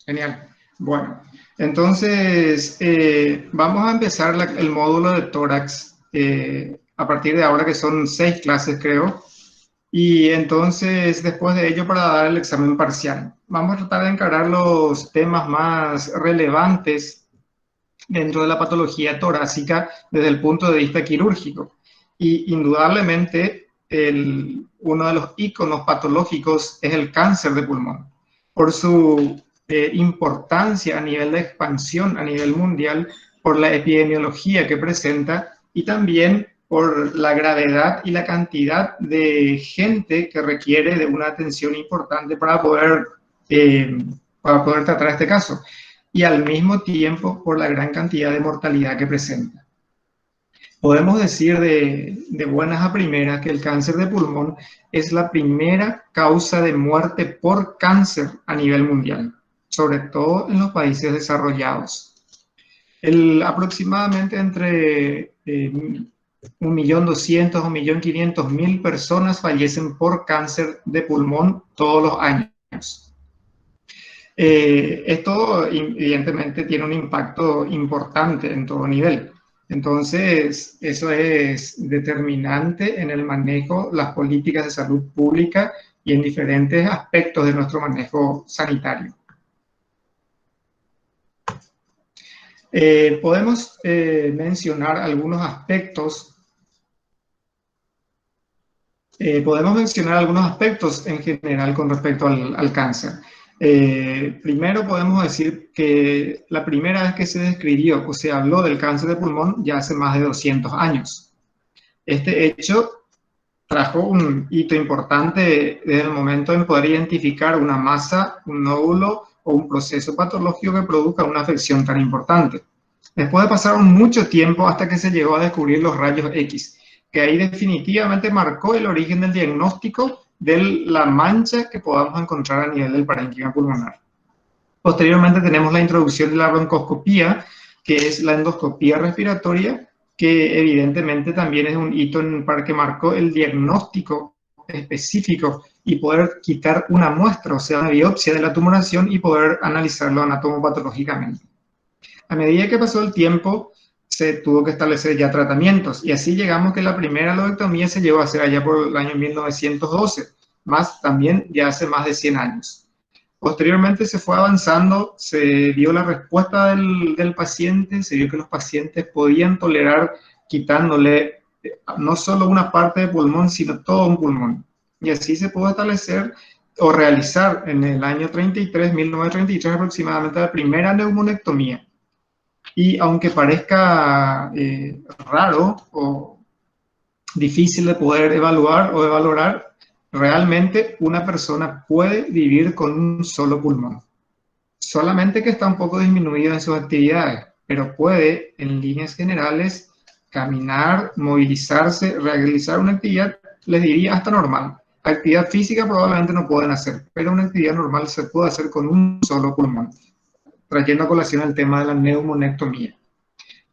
Genial. Bueno, entonces vamos a empezar el módulo de tórax a partir de ahora, que son 6 clases, creo. Y entonces, después de ello, para dar el examen parcial, vamos a tratar de encarar los temas más relevantes dentro de la patología torácica desde el punto de vista quirúrgico. Y indudablemente, uno de los íconos patológicos es el cáncer de pulmón. Por su importancia a nivel de expansión a nivel mundial, por la epidemiología que presenta y también por la gravedad y la cantidad de gente que requiere de una atención importante para poder tratar este caso, y al mismo tiempo por la gran cantidad de mortalidad que presenta. Podemos decir de buenas a primeras que el cáncer de pulmón es la primera causa de muerte por cáncer a nivel mundial, sobre todo en los países desarrollados. Aproximadamente entre 1.200.000 o 1.500.000 personas fallecen por cáncer de pulmón todos los años. Esto evidentemente tiene un impacto importante en todo nivel. Entonces, eso es determinante en el manejo, las políticas de salud pública y en diferentes aspectos de nuestro manejo sanitario. Podemos mencionar algunos aspectos. En general con respecto al cáncer. Primero podemos decir que la primera vez que se describió o se habló del cáncer de pulmón ya hace más de 200 años. Este hecho trajo un hito importante desde el momento en poder identificar una masa, un nódulo o un proceso patológico que produzca una afección tan importante. Después pasar mucho tiempo hasta que se llegó a descubrir los rayos X, que ahí definitivamente marcó el origen del diagnóstico de la mancha que podamos encontrar a nivel del parénquima pulmonar. Posteriormente tenemos la introducción de la broncoscopía, que es la endoscopía respiratoria, que evidentemente también es un hito para que marcó el diagnóstico específico y poder quitar una muestra, o sea, una biopsia de la tumoración y poder analizarlo anatomopatológicamente. A medida que pasó el tiempo, se tuvo que establecer ya tratamientos, y así llegamos que la primera lobectomía se llevó a hacer allá por el año 1912, más también ya hace más de 100 años. Posteriormente se fue avanzando, se vio la respuesta del paciente, se vio que los pacientes podían tolerar quitándole no solo una parte de pulmón, sino todo un pulmón. Y así se pudo establecer o realizar en el año 1933 aproximadamente, la primera neumonectomía. Y aunque parezca raro o difícil de poder evaluar o de valorar, realmente una persona puede vivir con un solo pulmón. Solamente que está un poco disminuido en sus actividades, pero puede, en líneas generales, caminar, movilizarse, realizar una actividad, les diría hasta normal. Actividad física probablemente no pueden hacer, pero una actividad normal se puede hacer con un solo pulmón, trayendo a colación el tema de la neumonectomía.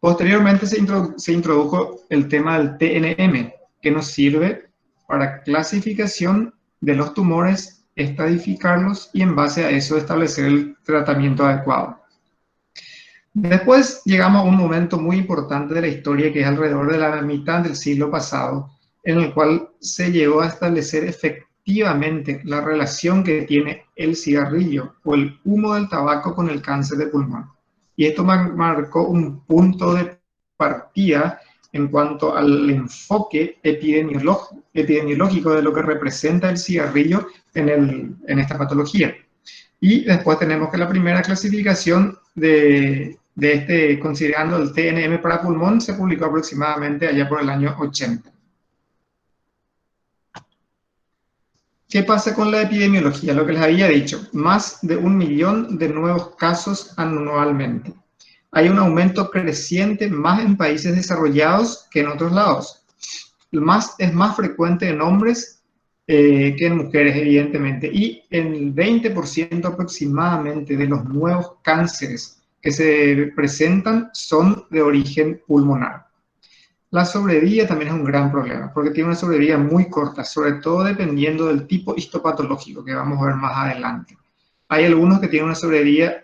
Posteriormente se introdujo el tema del TNM, que nos sirve para clasificación de los tumores, estadificarlos y en base a eso establecer el tratamiento adecuado. Después llegamos a un momento muy importante de la historia, que es alrededor de la mitad del siglo pasado, en el cual se llegó a establecer efectivamente la relación que tiene el cigarrillo o el humo del tabaco con el cáncer de pulmón. Y esto marcó un punto de partida en cuanto al enfoque epidemiológico de lo que representa el cigarrillo en esta patología. Y después tenemos que la primera clasificación considerando el TNM para pulmón, se publicó aproximadamente allá por el año 80. ¿Qué pasa con la epidemiología? Lo que les había dicho, más de 1 millón de nuevos casos anualmente. Hay un aumento creciente más en países desarrollados que en otros lados. Es más frecuente en hombres que en mujeres, evidentemente. Y el 20% aproximadamente de los nuevos cánceres que se presentan son de origen pulmonar. La sobrevida también es un gran problema, porque tiene una sobrevida muy corta, sobre todo dependiendo del tipo histopatológico, que vamos a ver más adelante. Hay algunos que tienen una sobrevida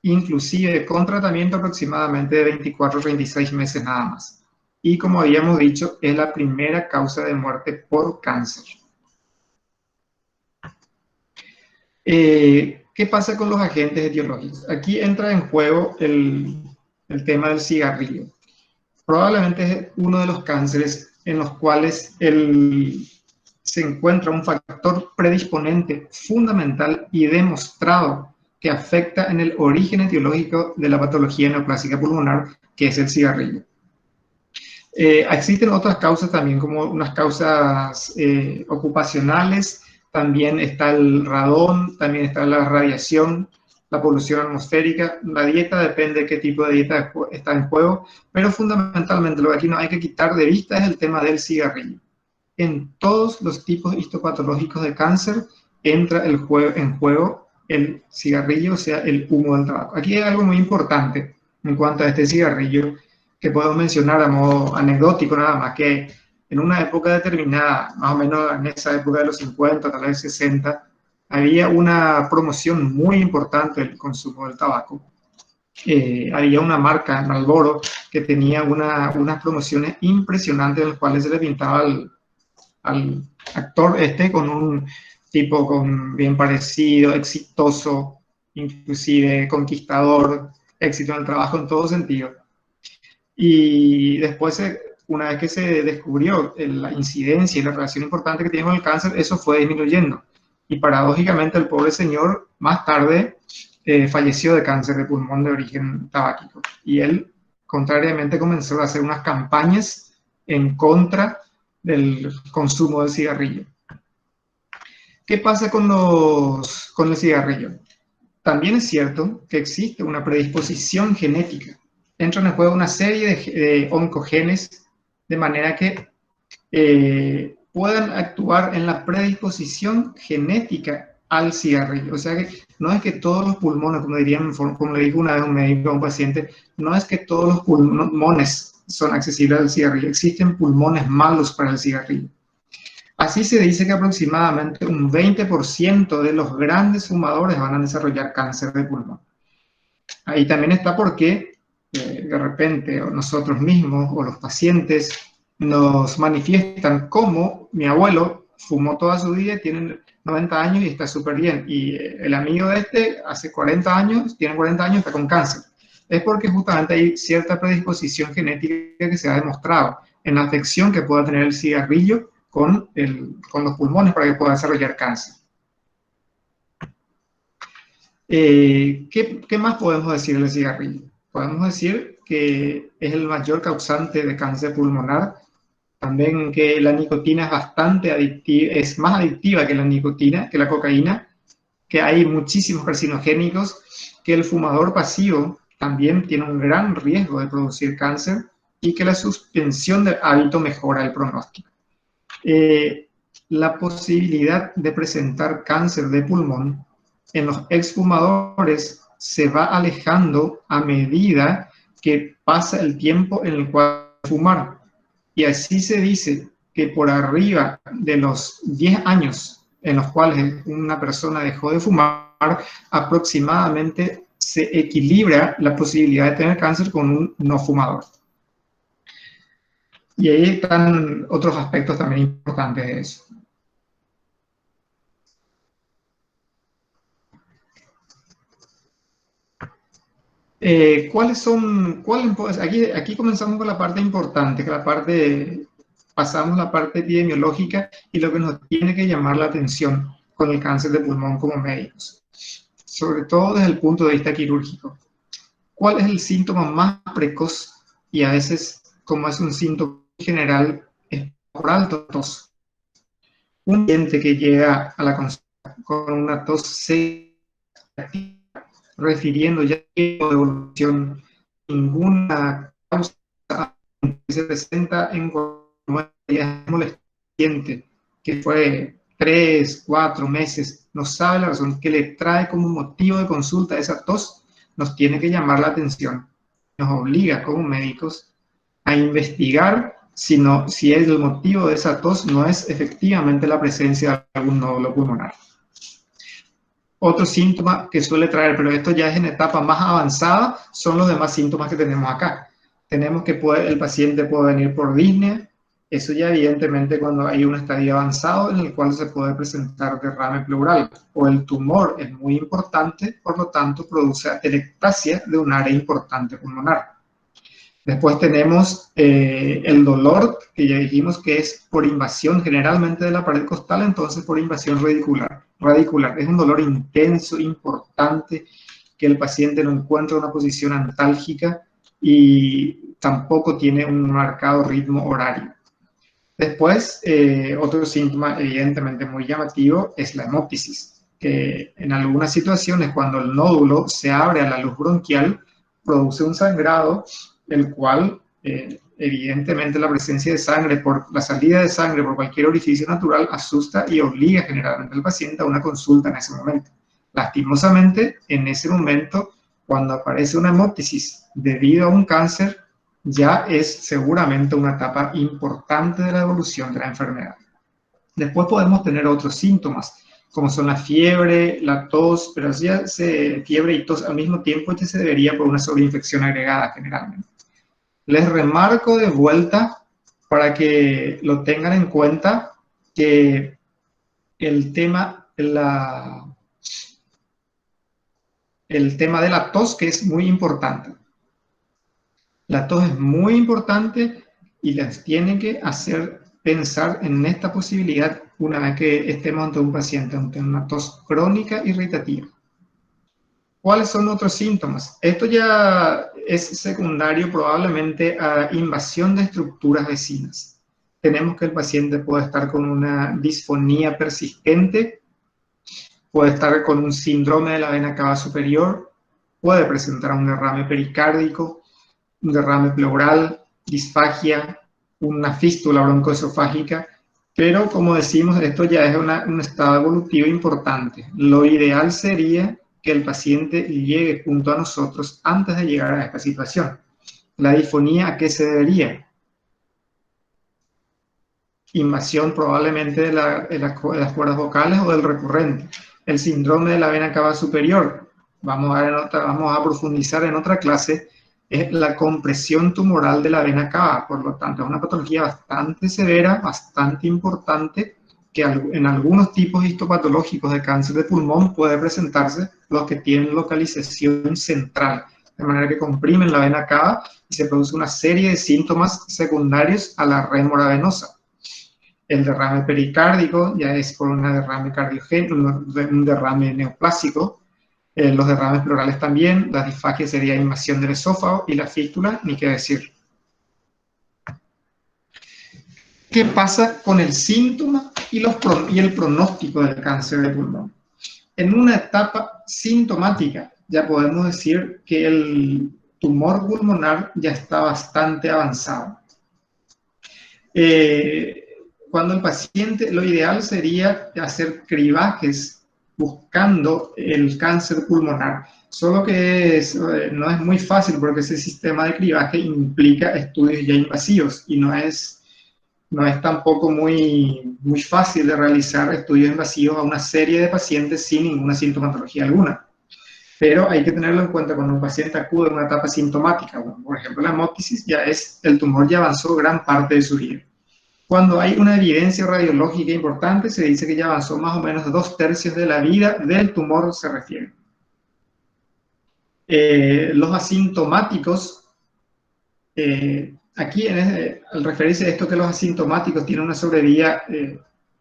inclusive con tratamiento aproximadamente de 24 a 36 meses nada más. Y como habíamos dicho, es la primera causa de muerte por cáncer. ¿Qué pasa con los agentes etiológicos? Aquí entra en juego el tema del cigarrillo. Probablemente es uno de los cánceres en los cuales se encuentra un factor predisponente fundamental y demostrado que afecta en el origen etiológico de la patología neoplásica pulmonar, que es el cigarrillo. Existen otras causas también, como unas causas ocupacionales, también está el radón, también está la radiación, la polución atmosférica. La dieta depende de qué tipo de dieta está en juego, pero fundamentalmente lo que aquí no hay que quitar de vista es el tema del cigarrillo. En todos los tipos histopatológicos de cáncer entra en juego el cigarrillo, o sea, el humo del tabaco. Aquí hay algo muy importante en cuanto a este cigarrillo, que puedo mencionar a modo anecdótico nada más, que en una época determinada, más o menos en esa época de los 50, tal vez 60, había una promoción muy importante del consumo del tabaco. Había una marca, Marlboro, que tenía unas promociones impresionantes en las cuales se le pintaba al actor con un tipo bien parecido, exitoso, inclusive conquistador, éxito en el trabajo en todo sentido. Y después, una vez que se descubrió la incidencia y la relación importante que tiene con el cáncer, eso fue disminuyendo. Y paradójicamente el pobre señor más tarde falleció de cáncer de pulmón de origen tabáquico. Y él, contrariamente, comenzó a hacer unas campañas en contra del consumo del cigarrillo. ¿Qué pasa con el cigarrillo? También es cierto que existe una predisposición genética. Entran en juego una serie de oncogenes de manera que puedan actuar en la predisposición genética al cigarrillo. O sea que no es que todos los pulmones, como le dijo una vez un médico a un paciente, no es que todos los pulmones son accesibles al cigarrillo. Existen pulmones malos para el cigarrillo. Así se dice que aproximadamente un 20% de los grandes fumadores van a desarrollar cáncer de pulmón. Ahí también está porque de repente nosotros mismos o los pacientes nos manifiestan como mi abuelo fumó toda su vida, tiene 90 años y está súper bien. Y el amigo de hace 40 años, tiene 40 años y está con cáncer. Es porque justamente hay cierta predisposición genética que se ha demostrado en la afección que pueda tener el cigarrillo con los pulmones para que pueda desarrollar cáncer. ¿Qué más podemos decir del cigarrillo? Podemos decir que es el mayor causante de cáncer pulmonar, también que la nicotina es bastante adictiva, es más adictiva que la nicotina, que la cocaína, que hay muchísimos carcinogénicos, que el fumador pasivo también tiene un gran riesgo de producir cáncer y que la suspensión del hábito mejora el pronóstico. La posibilidad de presentar cáncer de pulmón en los exfumadores se va alejando a medida que pasa el tiempo en el cual fumar. Y así se dice que por arriba de los 10 años en los cuales una persona dejó de fumar, aproximadamente se equilibra la posibilidad de tener cáncer con un no fumador. Y ahí están otros aspectos también importantes de eso. Aquí comenzamos con la parte importante, pasamos la parte epidemiológica y lo que nos tiene que llamar la atención con el cáncer de pulmón como médicos, sobre todo desde el punto de vista quirúrgico. ¿Cuál es el síntoma más precoz? Y a veces, como es un síntoma general, es por alto tos. Un paciente que llega a la consulta con una tos seca, refiriendo ya de evolución, ninguna causa que se presenta en cuanto molestiente, que fue 3, 4 meses, no sabe la razón que le trae como motivo de consulta esa tos, nos tiene que llamar la atención, nos obliga como médicos a investigar si el motivo de esa tos no es efectivamente la presencia de algún nódulo pulmonar. Otro síntoma que suele traer, pero esto ya es en etapa más avanzada, son los demás síntomas que tenemos acá. Tenemos que el paciente puede venir por disnea. Eso ya evidentemente cuando hay un estadio avanzado en el cual se puede presentar derrame pleural, o el tumor es muy importante, por lo tanto produce atelectasia de un área importante pulmonar. Después tenemos el dolor, que ya dijimos que es por invasión generalmente de la pared costal, entonces por invasión radicular. Es un dolor intenso, importante, que el paciente no encuentra una posición antálgica y tampoco tiene un marcado ritmo horario. Después, otro síntoma evidentemente muy llamativo es la hemóptisis, que en algunas situaciones cuando el nódulo se abre a la luz bronquial, produce un sangrado, el cual evidentemente la presencia de sangre, por la salida de sangre por cualquier orificio natural, asusta y obliga generalmente al paciente a una consulta en ese momento. Lastimosamente, en ese momento, cuando aparece una hemóptisis debido a un cáncer, ya es seguramente una etapa importante de la evolución de la enfermedad. Después podemos tener otros síntomas, como son la fiebre, la tos, pero ya fiebre y tos al mismo tiempo ya se debería por una sobreinfección agregada generalmente. Les remarco de vuelta para que lo tengan en cuenta que el tema de la tos, que es muy importante. La tos es muy importante y les tiene que hacer pensar en esta posibilidad una vez que estemos ante un paciente, ante una tos crónica irritativa. ¿Cuáles son otros síntomas? Esto ya es secundario probablemente a invasión de estructuras vecinas. Tenemos que el paciente puede estar con una disfonía persistente, puede estar con un síndrome de la vena cava superior, puede presentar un derrame pericárdico, un derrame pleural, disfagia, una fístula broncoesofágica, pero como decimos, esto ya es un estado evolutivo importante. Lo ideal sería que el paciente llegue junto a nosotros antes de llegar a esta situación. ¿La disfonía a qué se debería? Invasión probablemente de las cuerdas vocales o del recurrente. El síndrome de la vena cava superior, vamos a profundizar en otra clase, es la compresión tumoral de la vena cava. Por lo tanto, es una patología bastante severa, bastante importante, que en algunos tipos histopatológicos de cáncer de pulmón puede presentarse los que tienen localización central, de manera que comprimen la vena cava y se produce una serie de síntomas secundarios a la rémora venosa. El derrame pericárdico ya es por un derrame neoplásico. Los derrames pleurales también, la disfagia sería invasión del esófago y la fístula, ni qué decir. ¿Qué pasa con el síntoma y el pronóstico del cáncer de pulmón? En una etapa sintomática ya podemos decir que el tumor pulmonar ya está bastante avanzado. Cuando el paciente, lo ideal sería hacer cribajes buscando el cáncer pulmonar, solo que no es muy fácil porque ese sistema de cribaje implica estudios ya invasivos y no es tampoco muy fácil de realizar estudios invasivos a una serie de pacientes sin ninguna sintomatología alguna. Pero hay que tenerlo en cuenta cuando un paciente acude a una etapa sintomática. Bueno, por ejemplo, la hemóptisis el tumor ya avanzó gran parte de su vida. Cuando hay una evidencia radiológica importante, se dice que ya avanzó más o menos 2/3 de la vida del tumor, se refiere. Los asintomáticos, aquí al referirse a esto que los asintomáticos tienen una sobrevida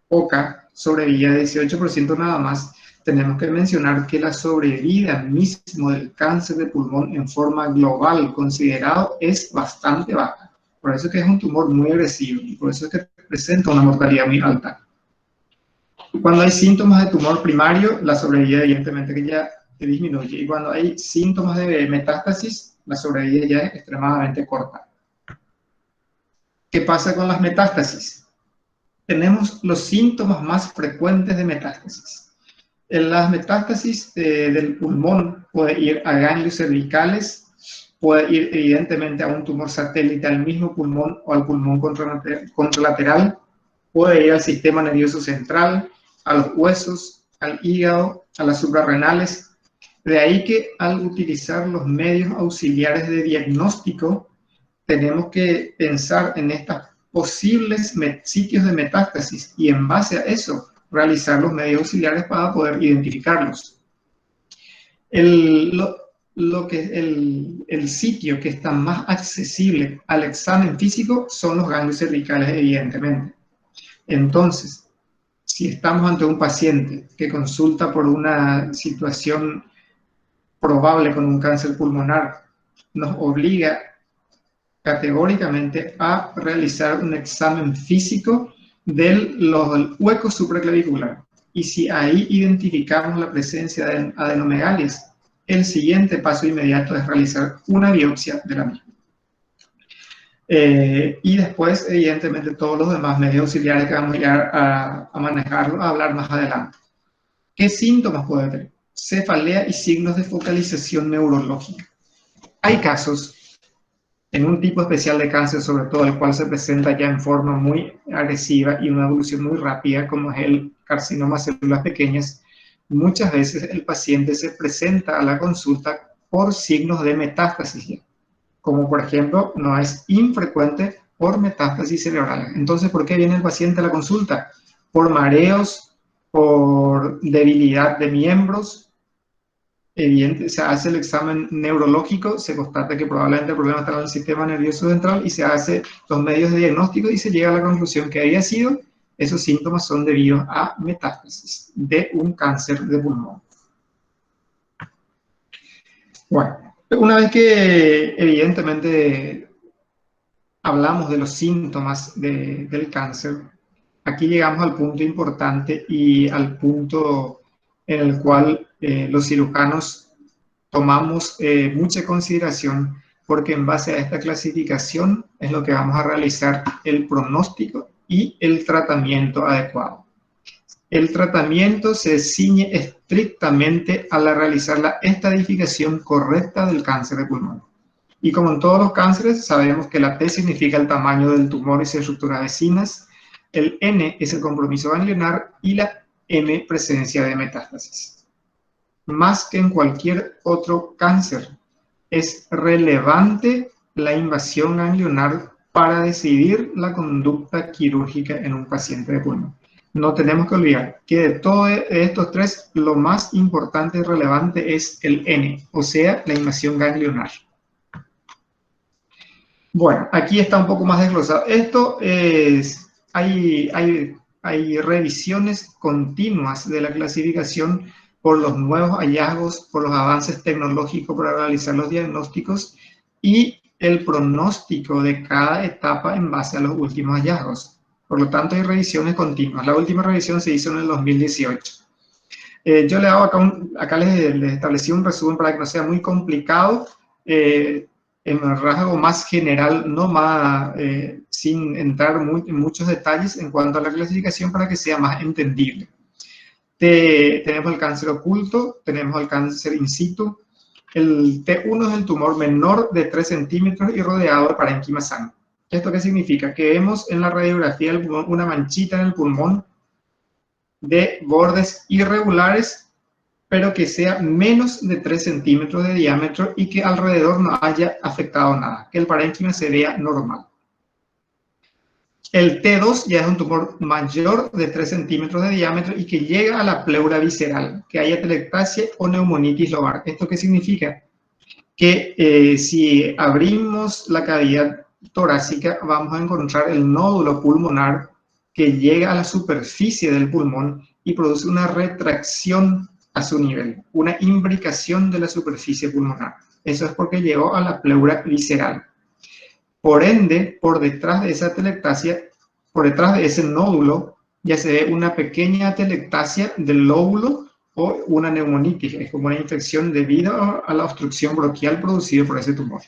poca, sobrevida de 18% nada más, tenemos que mencionar que la sobrevida mismo del cáncer de pulmón en forma global considerado es bastante baja. Por eso es que es un tumor muy agresivo y por eso es que presenta una mortalidad muy alta. Cuando hay síntomas de tumor primario, la sobrevida evidentemente que ya disminuye. Y cuando hay síntomas de metástasis, la sobrevida ya es extremadamente corta. ¿Qué pasa con las metástasis? Tenemos los síntomas más frecuentes de metástasis. En las metástasis del pulmón puede ir a ganglios cervicales, puede ir evidentemente a un tumor satélite al mismo pulmón o al pulmón contralateral, puede ir al sistema nervioso central, a los huesos, al hígado, a las suprarrenales. De ahí que al utilizar los medios auxiliares de diagnóstico, tenemos que pensar en estos posibles sitios de metástasis y en base a eso realizar los medios auxiliares para poder identificarlos. El sitio que está más accesible al examen físico son los ganglios cervicales, evidentemente. Entonces, si estamos ante un paciente que consulta por una situación probable con un cáncer pulmonar, nos obliga categóricamente a realizar un examen físico del hueco supraclavicular. Y si ahí identificamos la presencia de adenomegalias, el siguiente paso inmediato es realizar una biopsia de la misma. Y después, evidentemente, todos los demás medios auxiliares que vamos a ir a manejarlo, a hablar más adelante. ¿Qué síntomas puede tener? Cefalea y signos de focalización neurológica. Hay casos en un tipo especial de cáncer, sobre todo el cual se presenta ya en forma muy agresiva y una evolución muy rápida, como es el carcinoma de células pequeñas. Muchas veces el paciente se presenta a la consulta por signos de metástasis, como por ejemplo, no es infrecuente por metástasis cerebral. Entonces, ¿por qué viene el paciente a la consulta? Por mareos, por debilidad de miembros. Evidente, se hace el examen neurológico, se constata que probablemente el problema está en el sistema nervioso central y se hace los medios de diagnóstico y se llega a la conclusión que había sido, esos síntomas son debidos a metástasis de un cáncer de pulmón. Bueno, una vez que evidentemente hablamos de los síntomas del cáncer, aquí llegamos al punto importante y al punto en el cual los cirujanos tomamos mucha consideración, porque en base a esta clasificación es lo que vamos a realizar el pronóstico y el tratamiento adecuado. El tratamiento se ciñe estrictamente a realizar la estadificación correcta del cáncer de pulmón. Y como en todos los cánceres, sabemos que la T significa el tamaño del tumor y sus estructuras vecinas, el N es el compromiso ganglionar y la M presencia de metástasis. Más que en cualquier otro cáncer, es relevante la invasión ganglionar para decidir la conducta quirúrgica en un paciente de pulmón. No tenemos que olvidar que de todos estos tres, lo más importante y relevante es el N, o sea, la invasión ganglionar. Bueno, aquí está un poco más desglosado. Esto es, hay revisiones continuas de la clasificación por los nuevos hallazgos, por los avances tecnológicos para realizar los diagnósticos y el pronóstico de cada etapa en base a los últimos hallazgos. Por lo tanto, hay revisiones continuas. La última revisión se hizo en el 2018. Yo le hago acá les establecí un resumen para que no sea muy complicado, en el rasgo más general, no más, sin entrar en muchos detalles en cuanto a la clasificación para que sea más entendible. Tenemos el cáncer oculto, tenemos el cáncer in situ. El T1 es el tumor menor de 3 centímetros y rodeado de parénquima sano. ¿Esto qué significa? Que vemos en la radiografía del pulmón una manchita en el pulmón de bordes irregulares, pero que sea menos de 3 centímetros de diámetro y que alrededor no haya afectado nada, que el parénquima se vea normal. El T2 ya es un tumor mayor de 3 centímetros de diámetro y que llega a la pleura visceral, que haya atelectasia o neumonitis lobar. ¿Esto qué significa? Que si abrimos la cavidad torácica, vamos a encontrar el nódulo pulmonar que llega a la superficie del pulmón y produce una retracción a su nivel, una imbricación de la superficie pulmonar. Eso es porque llegó a la pleura visceral. Por ende, por detrás de esa atelectasia, por detrás de ese nódulo, ya se ve una pequeña atelectasia del lóbulo o una neumonitis, es como una infección debido a la obstrucción bronquial producida por ese tumor.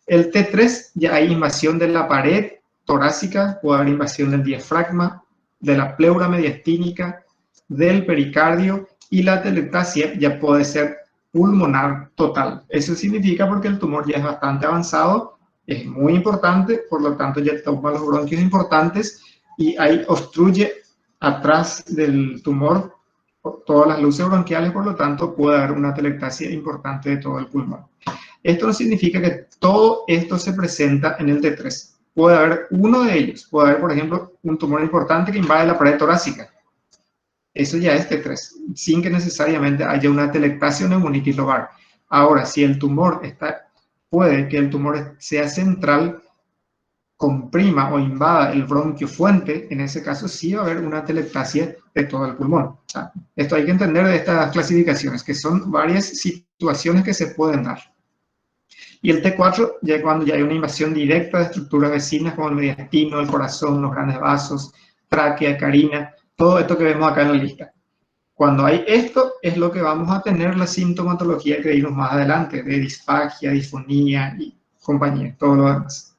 El T3 ya hay invasión de la pared torácica, puede haber invasión del diafragma, de la pleura mediastínica, del pericardio, y la atelectasia ya puede ser pulmonar total. Eso significa porque el tumor ya es bastante avanzado, es muy importante, por lo tanto ya toma los bronquios importantes y ahí obstruye atrás del tumor, todas las luces bronquiales, por lo tanto puede haber una atelectasia importante de todo el pulmón. Esto no significa que todo esto se presenta en el T3. Puede haber uno de ellos, puede haber, por ejemplo, un tumor importante que invade la pared torácica. Eso ya es T3, sin que necesariamente haya una atelectasia o neumonitis lobar. Ahora, si el tumor puede que el tumor sea central, comprima o invada el bronquio fuente, en ese caso sí va a haber una atelectasia de todo el pulmón. O sea, esto hay que entender de estas clasificaciones, que son varias situaciones que se pueden dar. Y el T4, ya cuando ya hay una invasión directa de estructuras vecinas como el mediastino, el corazón, los grandes vasos, tráquea, carina, todo esto que vemos acá en la lista. Cuando hay esto, es lo que vamos a tener la sintomatología que vimos más adelante, de disfagia, disfonía y compañía, todo lo demás.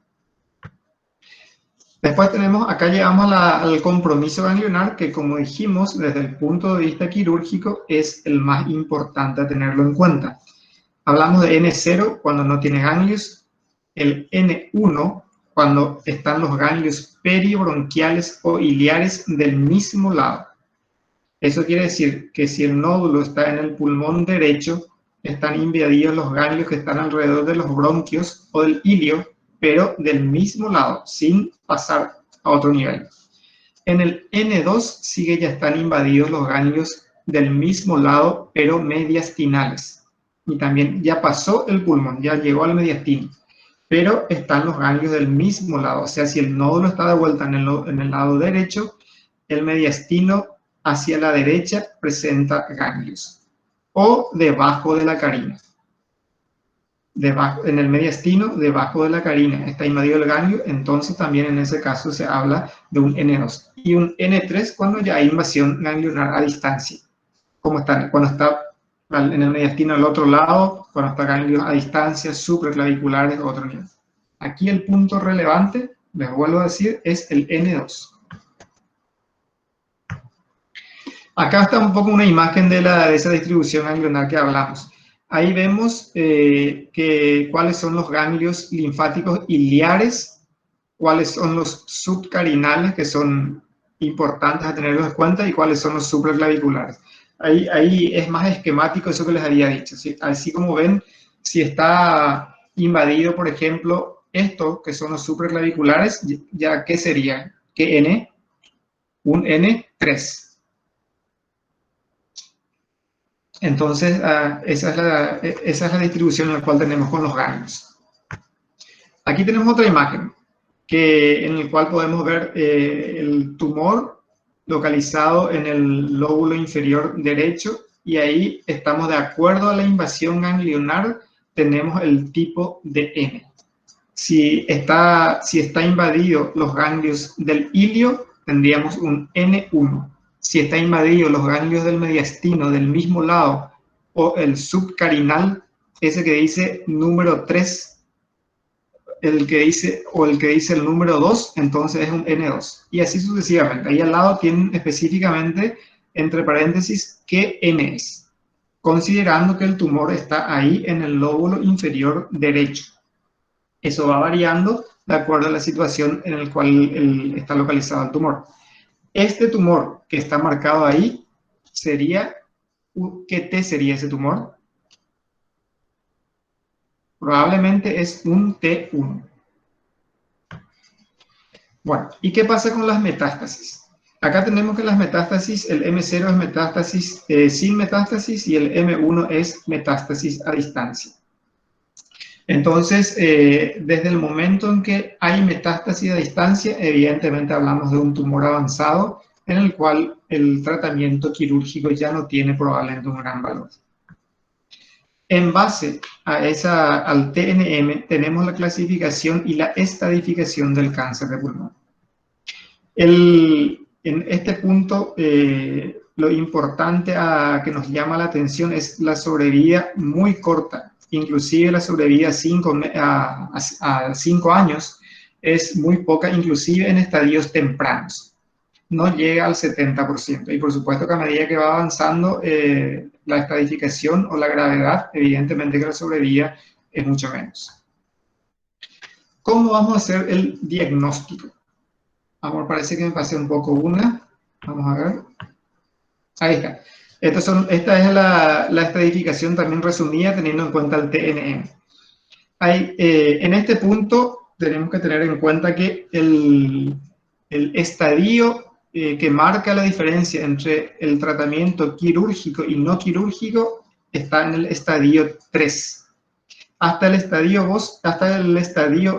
Después tenemos, acá llegamos al compromiso ganglionar, que como dijimos, desde el punto de vista quirúrgico, es el más importante a tenerlo en cuenta. Hablamos de N0 cuando no tiene ganglios, el N1 cuando están los ganglios peribronquiales o iliares del mismo lado. Eso quiere decir que si el nódulo está en el pulmón derecho, están invadidos los ganglios que están alrededor de los bronquios o del ilio, pero del mismo lado, sin pasar a otro nivel. En el N2 sí que ya están invadidos los ganglios del mismo lado, pero mediastinales. Y también ya pasó el pulmón, ya llegó al mediastino, pero están los ganglios del mismo lado. O sea, si el nódulo está de vuelta en el lado derecho, el mediastino hacia la derecha presenta ganglios. O debajo de la carina. En el mediastino, debajo de la carina, está invadido el ganglio, entonces también en ese caso se habla de un N2. Y un N3 cuando ya hay invasión ganglionar a distancia. Como cuando está en el mediastino al otro lado, cuando está ganglios a distancia, supraclaviculares, otro nivel. Aquí el punto relevante, les vuelvo a decir, es el N2. Acá está un poco una imagen de esa distribución ganglionar que hablamos. Ahí vemos cuáles son los ganglios linfáticos iliares, cuáles son los subcarinales, que son importantes a tenerlos en cuenta, y cuáles son los supraclaviculares. Ahí es más esquemático eso que les había dicho. ¿Sí? Así como ven, si está invadido, por ejemplo, esto, que son los supraclaviculares, ya ¿qué sería? ¿Qué N? Un N3. Entonces, esa es la distribución en la cual tenemos con los ganglios. Aquí tenemos otra imagen, en la cual podemos ver el tumor localizado en el lóbulo inferior derecho, y ahí estamos de acuerdo a la invasión ganglionar, tenemos el tipo de N. Si está invadido los ganglios del ilio, tendríamos un N1. Si está invadido los ganglios del mediastino del mismo lado o el subcarinal, ese que dice número 3, el que dice el número 2, entonces es un N2. Y así sucesivamente. Ahí al lado tienen específicamente, entre paréntesis, qué N es, considerando que el tumor está ahí en el lóbulo inferior derecho. Eso va variando de acuerdo a la situación en la cual está localizado el tumor. Este tumor que está marcado ahí sería, ¿qué T sería ese tumor? Probablemente es un T1. Bueno, ¿y qué pasa con las metástasis? Acá tenemos que las metástasis, el M0 es metástasis sin metástasis y el M1 es metástasis a distancia. Entonces, desde el momento en que hay metástasis a distancia, evidentemente hablamos de un tumor avanzado en el cual el tratamiento quirúrgico ya no tiene probablemente un gran valor. En base al TNM tenemos la clasificación y la estadificación del cáncer de pulmón. En este punto, lo importante que nos llama la atención es la sobrevida muy corta. Inclusive la sobrevida a 5 años es muy poca, inclusive en estadios tempranos. No llega al 70%. Y por supuesto que a medida que va avanzando la estadificación o la gravedad, evidentemente que la sobrevida es mucho menos. ¿Cómo vamos a hacer el diagnóstico? Amor, parece que me pasé un poco una. Vamos a ver. Ahí está. Esta es la estadificación también resumida teniendo en cuenta el TNM. En este punto tenemos que tener en cuenta que el estadio que marca la diferencia entre el tratamiento quirúrgico y no quirúrgico está en el estadio 3. Hasta el estadio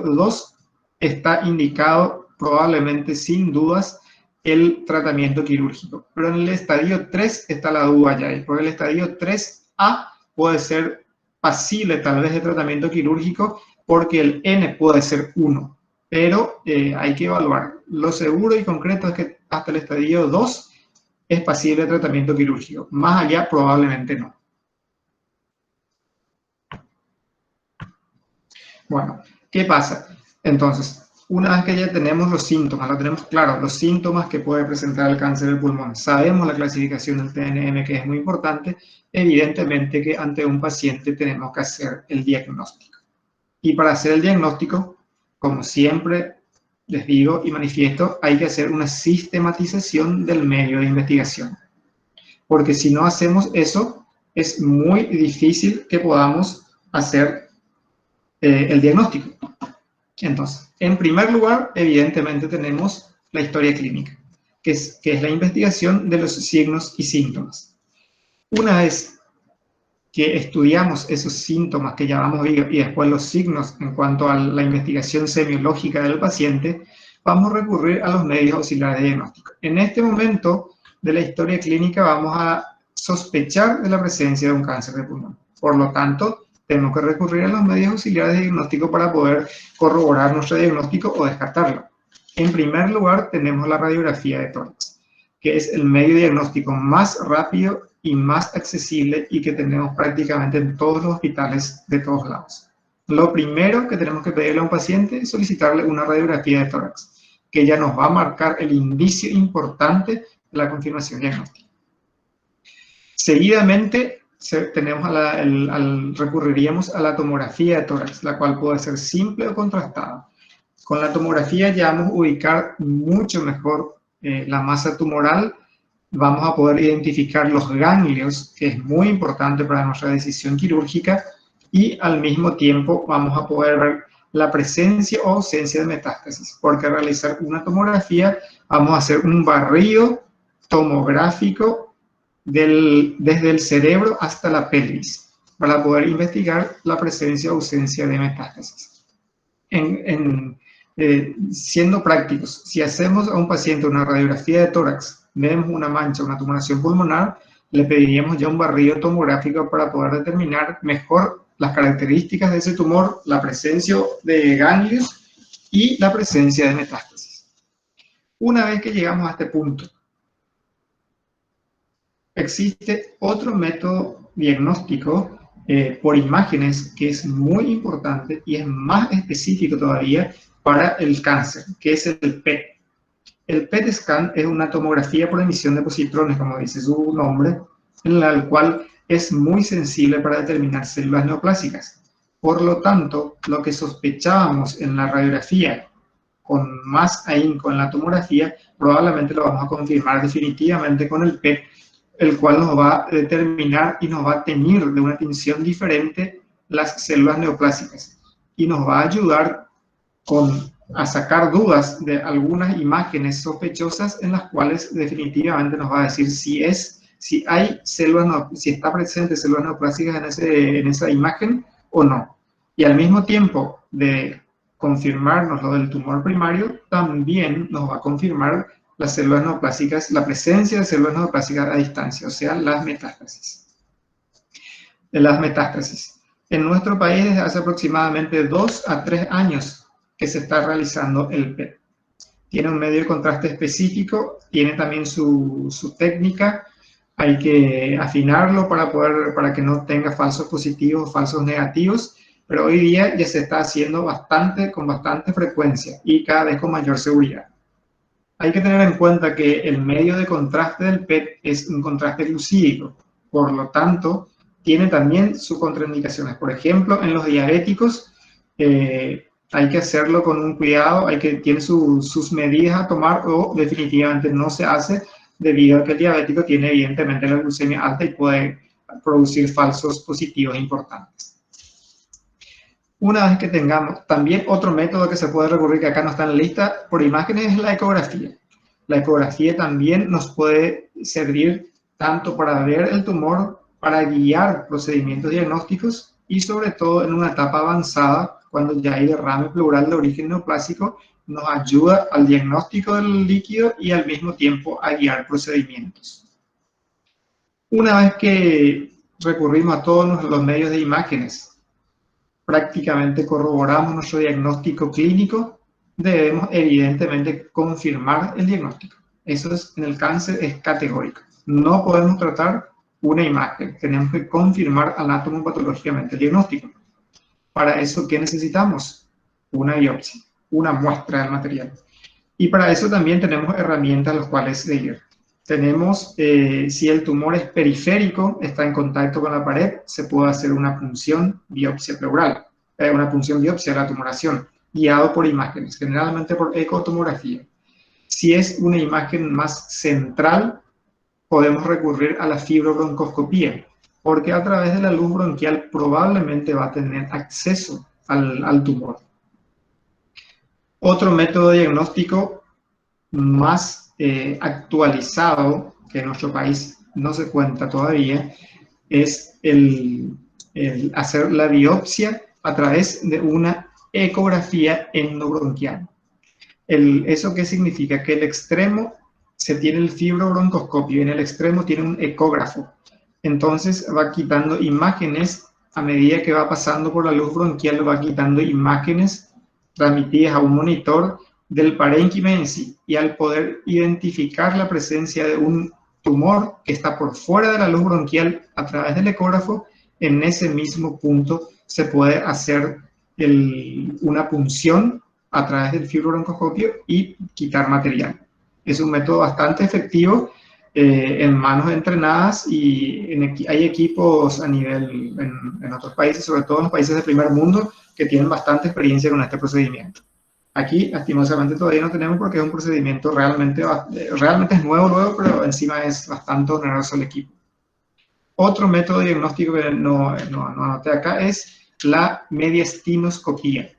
2 está indicado probablemente sin dudas el tratamiento quirúrgico. Pero en el estadio 3 está la duda ya, porque el estadio 3A puede ser pasible tal vez de tratamiento quirúrgico porque el N puede ser 1, pero hay que evaluar. Lo seguro y concreto es que hasta el estadio 2 es pasible de tratamiento quirúrgico. Más allá probablemente no. Bueno, ¿qué pasa? Entonces, una vez que ya tenemos los síntomas, lo tenemos claro, los síntomas que puede presentar el cáncer del pulmón, sabemos la clasificación del TNM, que es muy importante, evidentemente que ante un paciente tenemos que hacer el diagnóstico. Y para hacer el diagnóstico, como siempre les digo y manifiesto, hay que hacer una sistematización del medio de investigación. Porque si no hacemos eso, es muy difícil que podamos hacer el diagnóstico. Entonces, en primer lugar, evidentemente tenemos la historia clínica, que es la investigación de los signos y síntomas. Una vez que estudiamos esos síntomas que llamamos y después los signos en cuanto a la investigación semiológica del paciente, vamos a recurrir a los medios auxiliares de diagnóstico. En este momento de la historia clínica vamos a sospechar de la presencia de un cáncer de pulmón. Por lo tanto, tenemos que recurrir a los medios auxiliares de diagnóstico para poder corroborar nuestro diagnóstico o descartarlo. En primer lugar, tenemos la radiografía de tórax, que es el medio diagnóstico más rápido y más accesible y que tenemos prácticamente en todos los hospitales de todos lados. Lo primero que tenemos que pedirle a un paciente es solicitarle una radiografía de tórax, que ya nos va a marcar el indicio importante de la confirmación diagnóstica. Seguidamente, recurriríamos a la tomografía de tórax, la cual puede ser simple o contrastada. Con la tomografía ya vamos a ubicar mucho mejor la masa tumoral, vamos a poder identificar los ganglios, que es muy importante para nuestra decisión quirúrgica, y al mismo tiempo vamos a poder ver la presencia o ausencia de metástasis, porque al realizar una tomografía vamos a hacer un barrido tomográfico desde el cerebro hasta la pelvis, para poder investigar la presencia o ausencia de metástasis. Siendo prácticos, si hacemos a un paciente una radiografía de tórax, vemos una mancha, una tumoración pulmonar, le pediríamos ya un barrido tomográfico para poder determinar mejor las características de ese tumor, la presencia de ganglios y la presencia de metástasis. Una vez que llegamos a este punto, existe otro método diagnóstico por imágenes que es muy importante y es más específico todavía para el cáncer, que es el PET. El PET scan es una tomografía por emisión de positrones, como dice su nombre, en la cual es muy sensible para determinar células neoplásicas. Por lo tanto, lo que sospechábamos en la radiografía, con más ahínco en la tomografía, probablemente lo vamos a confirmar definitivamente con el PET, el cual nos va a determinar y nos va a teñir de una tinción diferente las células neoplásicas y nos va a ayudar a sacar dudas de algunas imágenes sospechosas en las cuales definitivamente nos va a decir si está presente células neoplásicas en esa imagen o no. Y al mismo tiempo de confirmarnos lo del tumor primario, también nos va a confirmar las células neoplásicas, la presencia de células neoplásicas a distancia, o sea, las metástasis. En nuestro país desde hace aproximadamente 2 a 3 años que se está realizando el PET. Tiene un medio de contraste específico, tiene también su técnica, hay que afinarlo para que no tenga falsos positivos o falsos negativos, pero hoy día ya se está haciendo con bastante frecuencia y cada vez con mayor seguridad. Hay que tener en cuenta que el medio de contraste del PET es un contraste lucídico, por lo tanto, tiene también sus contraindicaciones. Por ejemplo, en los diabéticos, hay que hacerlo con un cuidado, tiene sus medidas a tomar o definitivamente no se hace debido a que el diabético tiene evidentemente la glucemia alta y puede producir falsos positivos importantes. Una vez que tengamos, también otro método que se puede recurrir, que acá no está en la lista, por imágenes, es la ecografía. La ecografía también nos puede servir tanto para ver el tumor, para guiar procedimientos diagnósticos y sobre todo en una etapa avanzada, cuando ya hay derrame pleural de origen neoplásico, nos ayuda al diagnóstico del líquido y al mismo tiempo a guiar procedimientos. Una vez que recurrimos a todos los medios de imágenes, prácticamente corroboramos nuestro diagnóstico clínico, debemos evidentemente confirmar el diagnóstico. Eso es, en el cáncer es categórico. No podemos tratar una imagen, tenemos que confirmar anatomopatológicamente el diagnóstico. Para eso, ¿qué necesitamos? Una biopsia, una muestra del material. Y para eso también tenemos herramientas las cuales seguir. Tenemos, si el tumor es periférico, está en contacto con la pared, se puede hacer una punción biopsia pleural, una punción biopsia de la tumoración, guiado por imágenes, generalmente por ecotomografía. Si es una imagen más central, podemos recurrir a la fibrobroncoscopía, porque a través de la luz bronquial probablemente va a tener acceso al tumor. Otro método diagnóstico más actualizado, que en nuestro país no se cuenta todavía, es el hacer la biopsia a través de una ecografía endobronquial. ¿Eso qué significa? Que el extremo se tiene el fibrobroncoscopio y en el extremo tiene un ecógrafo. Entonces va quitando imágenes a medida que va pasando por la luz bronquial, va quitando imágenes transmitidas a un monitor del parénquima en sí, y al poder identificar la presencia de un tumor que está por fuera de la luz bronquial a través del ecógrafo, en ese mismo punto se puede hacer una punción a través del fibrobroncoscopio y quitar material. Es un método bastante efectivo en manos entrenadas y hay equipos a nivel en otros países, sobre todo en los países del primer mundo, que tienen bastante experiencia con este procedimiento. Aquí, lastimosamente, todavía no tenemos porque es un procedimiento realmente es nuevo luego, pero encima es bastante oneroso el equipo. Otro método diagnóstico que no anoté acá es la mediastinoscopía,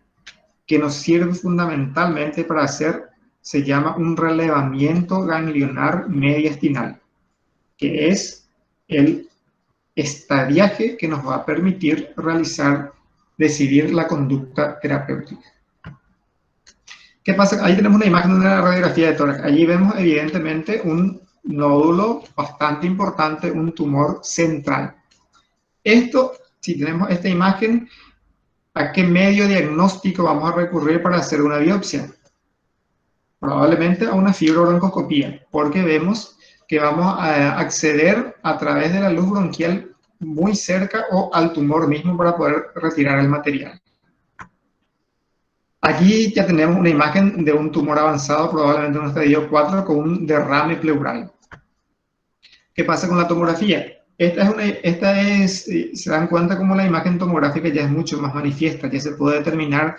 que nos sirve fundamentalmente para hacer, se llama un relevamiento ganglionar mediastinal, que es el estadiaje que nos va a permitir decidir la conducta terapéutica. ¿Qué pasa? Ahí tenemos una imagen de una radiografía de tórax. Allí vemos evidentemente un nódulo bastante importante, un tumor central. Esto, si tenemos esta imagen, ¿a qué medio diagnóstico vamos a recurrir para hacer una biopsia? Probablemente a una fibrobroncoscopía, porque vemos que vamos a acceder a través de la luz bronquial muy cerca o al tumor mismo para poder retirar el material. Aquí ya tenemos una imagen de un tumor avanzado, probablemente en un estadio 4, con un derrame pleural. ¿Qué pasa con la tomografía? Se dan cuenta como la imagen tomográfica ya es mucho más manifiesta, ya se puede determinar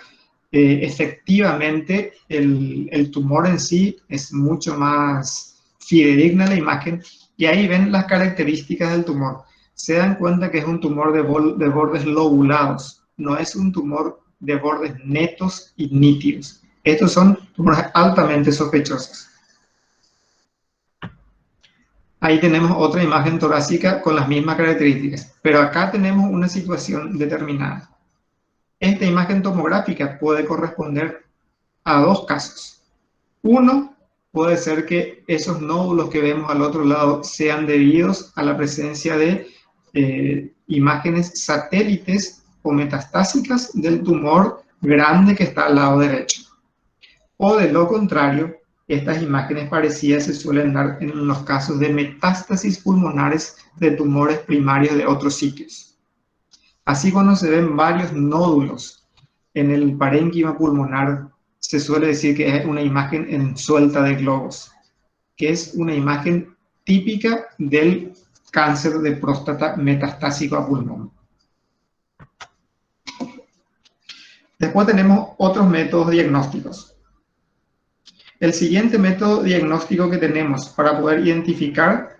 efectivamente el tumor en sí, es mucho más fidedigna la imagen, y ahí ven las características del tumor. Se dan cuenta que es un tumor de bordes lobulados, no es un tumor de bordes netos y nítidos. Estos son tumores altamente sospechosos. Ahí tenemos otra imagen torácica con las mismas características, pero acá tenemos una situación determinada. Esta imagen tomográfica puede corresponder a dos casos. Uno, puede ser que esos nódulos que vemos al otro lado sean debidos a la presencia de imágenes satélites o metastásicas del tumor grande que está al lado derecho. O de lo contrario, estas imágenes parecidas se suelen dar en los casos de metástasis pulmonares de tumores primarios de otros sitios. Así, cuando se ven varios nódulos en el parénquima pulmonar, se suele decir que es una imagen en suelta de globos, que es una imagen típica del cáncer de próstata metastásico a pulmón. Después tenemos otros métodos diagnósticos. El siguiente método diagnóstico que tenemos para poder identificar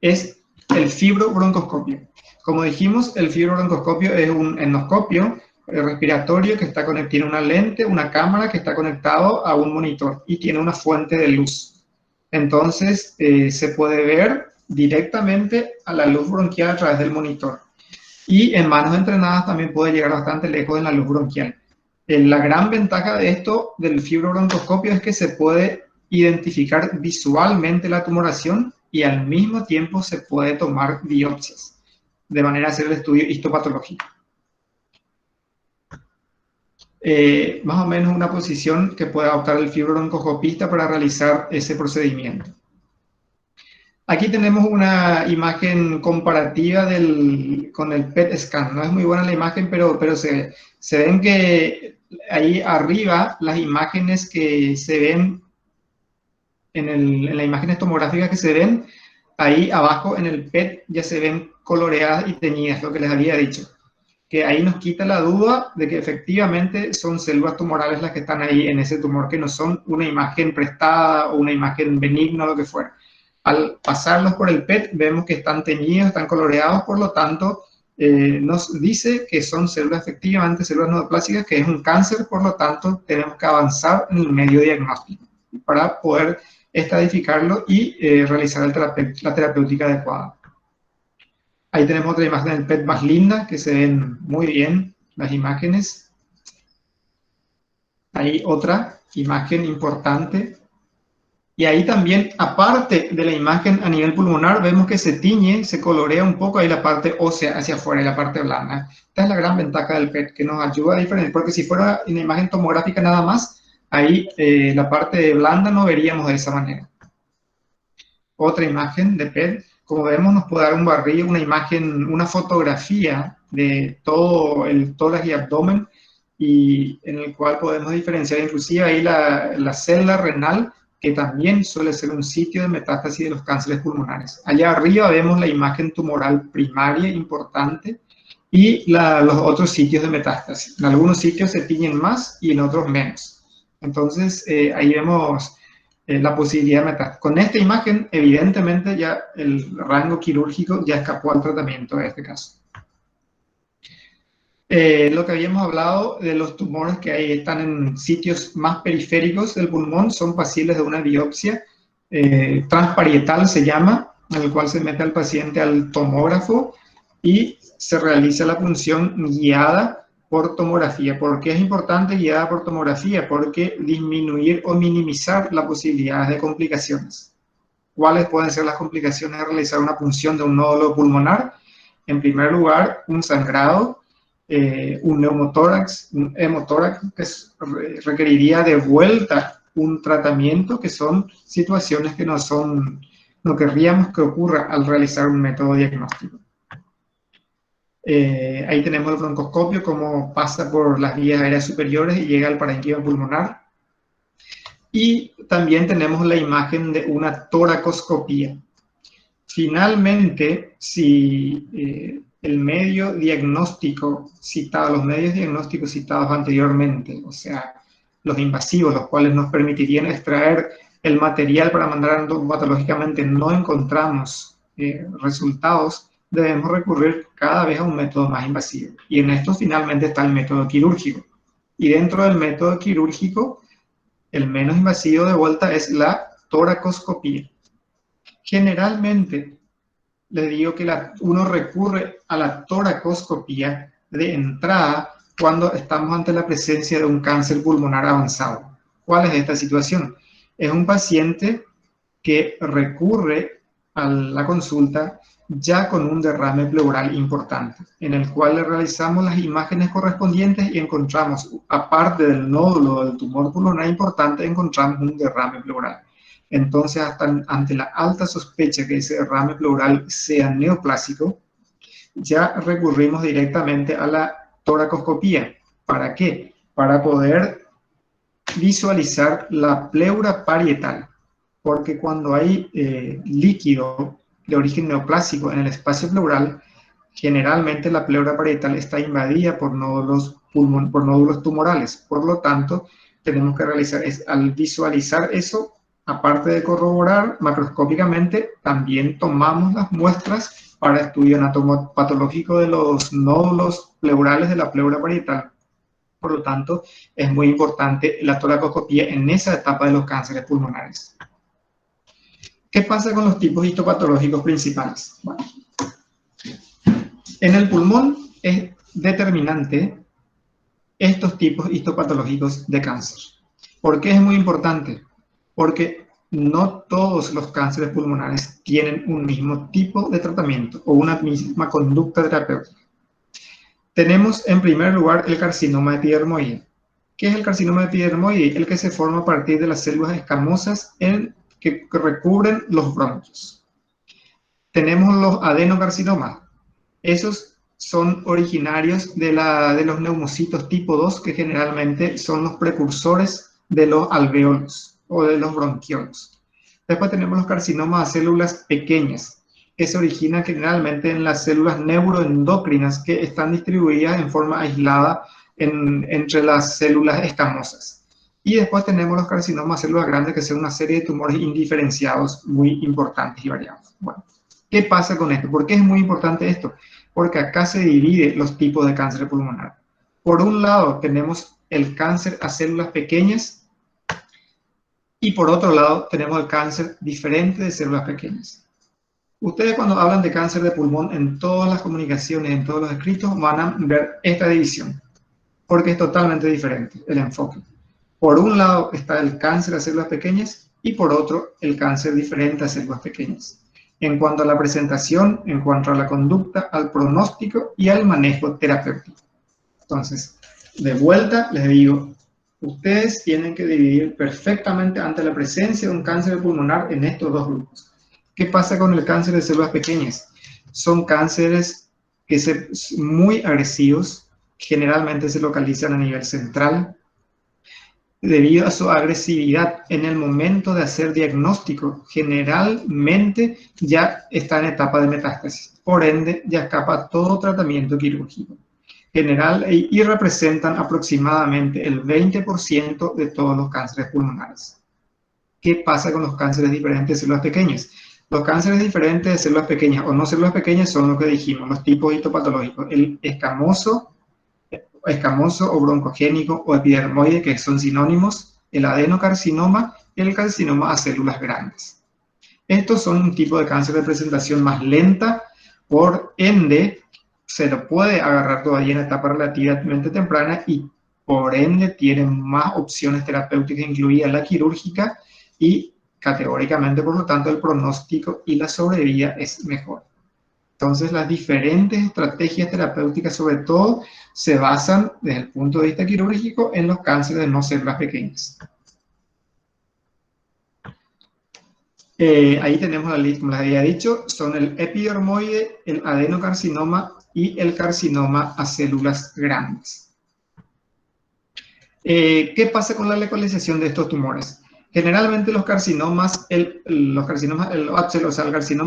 es el fibrobroncoscopio. Como dijimos, el fibrobroncoscopio es un endoscopio respiratorio que tiene una lente, una cámara que está conectado a un monitor y tiene una fuente de luz. Entonces, se puede ver directamente a la luz bronquial a través del monitor. Y en manos entrenadas también puede llegar bastante lejos en la luz bronquial. La gran ventaja de esto, del fibrobroncoscopio, es que se puede identificar visualmente la tumoración y al mismo tiempo se puede tomar biopsias, de manera a hacer el estudio histopatológico. Más o menos una posición que puede adoptar el fibrobroncoscopista para realizar ese procedimiento. Aquí tenemos una imagen comparativa con el PET scan. No es muy buena la imagen, pero se ven que ahí arriba las imágenes que se ven en las imágenes tomográficas que se ven, ahí abajo en el PET ya se ven coloreadas y teñidas, lo que les había dicho. Que ahí nos quita la duda de que efectivamente son células tumorales las que están ahí en ese tumor, que no son una imagen prestada o una imagen benigna o lo que fuera. Al pasarlos por el PET vemos que están teñidos, están coloreados, por lo tanto nos dice que son células efectivamente, células neoplásicas, que es un cáncer, por lo tanto tenemos que avanzar en el medio diagnóstico para poder estadificarlo y realizar la terapéutica adecuada. Ahí tenemos otra imagen del PET más linda, que se ven muy bien las imágenes. Ahí otra imagen importante. Y ahí también, aparte de la imagen a nivel pulmonar, vemos que se tiñe, se colorea un poco ahí la parte ósea hacia afuera y la parte blanda. Esta es la gran ventaja del PET, que nos ayuda a diferenciar, porque si fuera una imagen tomográfica nada más, ahí la parte blanda no veríamos de esa manera. Otra imagen de PET, como vemos, nos puede dar un barrido, una imagen, una fotografía de todo el tórax y abdomen, y en el cual podemos diferenciar inclusive ahí la célula renal, que también suele ser un sitio de metástasis de los cánceres pulmonares. Allá arriba vemos la imagen tumoral primaria importante y los otros sitios de metástasis. En algunos sitios se tiñen más y en otros menos. Entonces, ahí vemos la posibilidad de metástasis. Con esta imagen, evidentemente, ya el rango quirúrgico ya escapó al tratamiento de este caso. Lo que habíamos hablado de los tumores que ahí están en sitios más periféricos del pulmón son pasibles de una biopsia transparietal, se llama, en el cual se mete al paciente al tomógrafo y se realiza la punción guiada por tomografía. ¿Por qué es importante guiada por tomografía? Porque disminuir o minimizar las posibilidades de complicaciones. ¿Cuáles pueden ser las complicaciones de realizar una punción de un nódulo pulmonar? En primer lugar, un sangrado, un neumotórax, un hemotórax, que requeriría de vuelta un tratamiento, que son situaciones que no querríamos que ocurra al realizar un método diagnóstico. Ahí tenemos el broncoscopio, cómo pasa por las vías aéreas superiores y llega al parénquima pulmonar. Y también tenemos la imagen de una toracoscopía. Finalmente, si el medio diagnóstico citado, los medios diagnósticos citados anteriormente, o sea, los invasivos, los cuales nos permitirían extraer el material para mandar patológicamente, no encontramos resultados, debemos recurrir cada vez a un método más invasivo. Y en esto finalmente está el método quirúrgico. Y dentro del método quirúrgico, el menos invasivo de vuelta es la toracoscopía. Generalmente, le digo que uno recurre a la toracoscopía de entrada cuando estamos ante la presencia de un cáncer pulmonar avanzado. ¿Cuál es esta situación? Es un paciente que recurre a la consulta ya con un derrame pleural importante, en el cual le realizamos las imágenes correspondientes y encontramos, aparte del nódulo del tumor pulmonar importante, encontramos un derrame pleural. Entonces, ante la alta sospecha que ese derrame pleural sea neoplásico, ya recurrimos directamente a la toracoscopía. ¿Para qué? Para poder visualizar la pleura parietal, porque cuando hay líquido de origen neoplásico en el espacio pleural, generalmente la pleura parietal está invadida por nódulos tumorales. Por lo tanto, tenemos que realizar es, al visualizar eso, aparte de corroborar macroscópicamente, también tomamos las muestras para estudio anatomopatológico de los nódulos pleurales de la pleura parietal. Por lo tanto, es muy importante la toracoscopía en esa etapa de los cánceres pulmonares. ¿Qué pasa con los tipos histopatológicos principales? Bueno, en el pulmón es determinante estos tipos histopatológicos de cáncer. ¿Por qué es muy importante? Porque no todos los cánceres pulmonares tienen un mismo tipo de tratamiento o una misma conducta terapéutica. Tenemos en primer lugar el carcinoma epidermoide. ¿Qué es el carcinoma epidermoide? El que se forma a partir de las células escamosas que recubren los bronquios. Tenemos los adenocarcinomas. Esos son originarios de los neumocitos tipo 2, que generalmente son los precursores de los alveolos o de los bronquiolos. Después tenemos los carcinomas a células pequeñas, que se originan generalmente en las células neuroendocrinas que están distribuidas en forma aislada entre las células escamosas. Y después tenemos los carcinomas a células grandes, que son una serie de tumores indiferenciados muy importantes y variados. Bueno, ¿qué pasa con esto? ¿Por qué es muy importante esto? Porque acá se divide los tipos de cáncer pulmonar. Por un lado tenemos el cáncer a células pequeñas y por otro lado tenemos el cáncer diferente de células pequeñas. Ustedes cuando hablan de cáncer de pulmón en todas las comunicaciones, en todos los escritos, van a ver esta división, porque es totalmente diferente el enfoque. Por un lado está el cáncer a células pequeñas y por otro el cáncer diferente a células pequeñas. En cuanto a la presentación, en cuanto a la conducta, al pronóstico y al manejo terapéutico. Entonces, de vuelta les digo, ustedes tienen que dividir perfectamente ante la presencia de un cáncer pulmonar en estos dos grupos. ¿Qué pasa con el cáncer de células pequeñas? Son cánceres muy agresivos, generalmente se localizan a nivel central. Debido a su agresividad en el momento de hacer diagnóstico, generalmente ya está en etapa de metástasis. Por ende, ya escapa todo tratamiento quirúrgico. Y representan aproximadamente el 20% de todos los cánceres pulmonares. ¿Qué pasa con los cánceres diferentes de células pequeñas? Los cánceres diferentes de células pequeñas o no células pequeñas son lo que dijimos, los tipos histopatológicos, el escamoso o broncogénico o epidermoide, que son sinónimos, el adenocarcinoma y el carcinoma a células grandes. Estos son un tipo de cáncer de presentación más lenta, por ende se lo puede agarrar todavía en etapa relativamente temprana y por ende tienen más opciones terapéuticas, incluida la quirúrgica, y categóricamente, por lo tanto, el pronóstico y la sobrevida es mejor. Entonces, las diferentes estrategias terapéuticas, sobre todo, se basan, desde el punto de vista quirúrgico, en los cánceres de no células pequeñas. Ahí tenemos la lista, como les había dicho, son el epidermoide, el adenocarcinoma y el carcinoma a células grandes. ¿Qué pasa con la localización de estos tumores? Generalmente los carcinomas, el carcinoma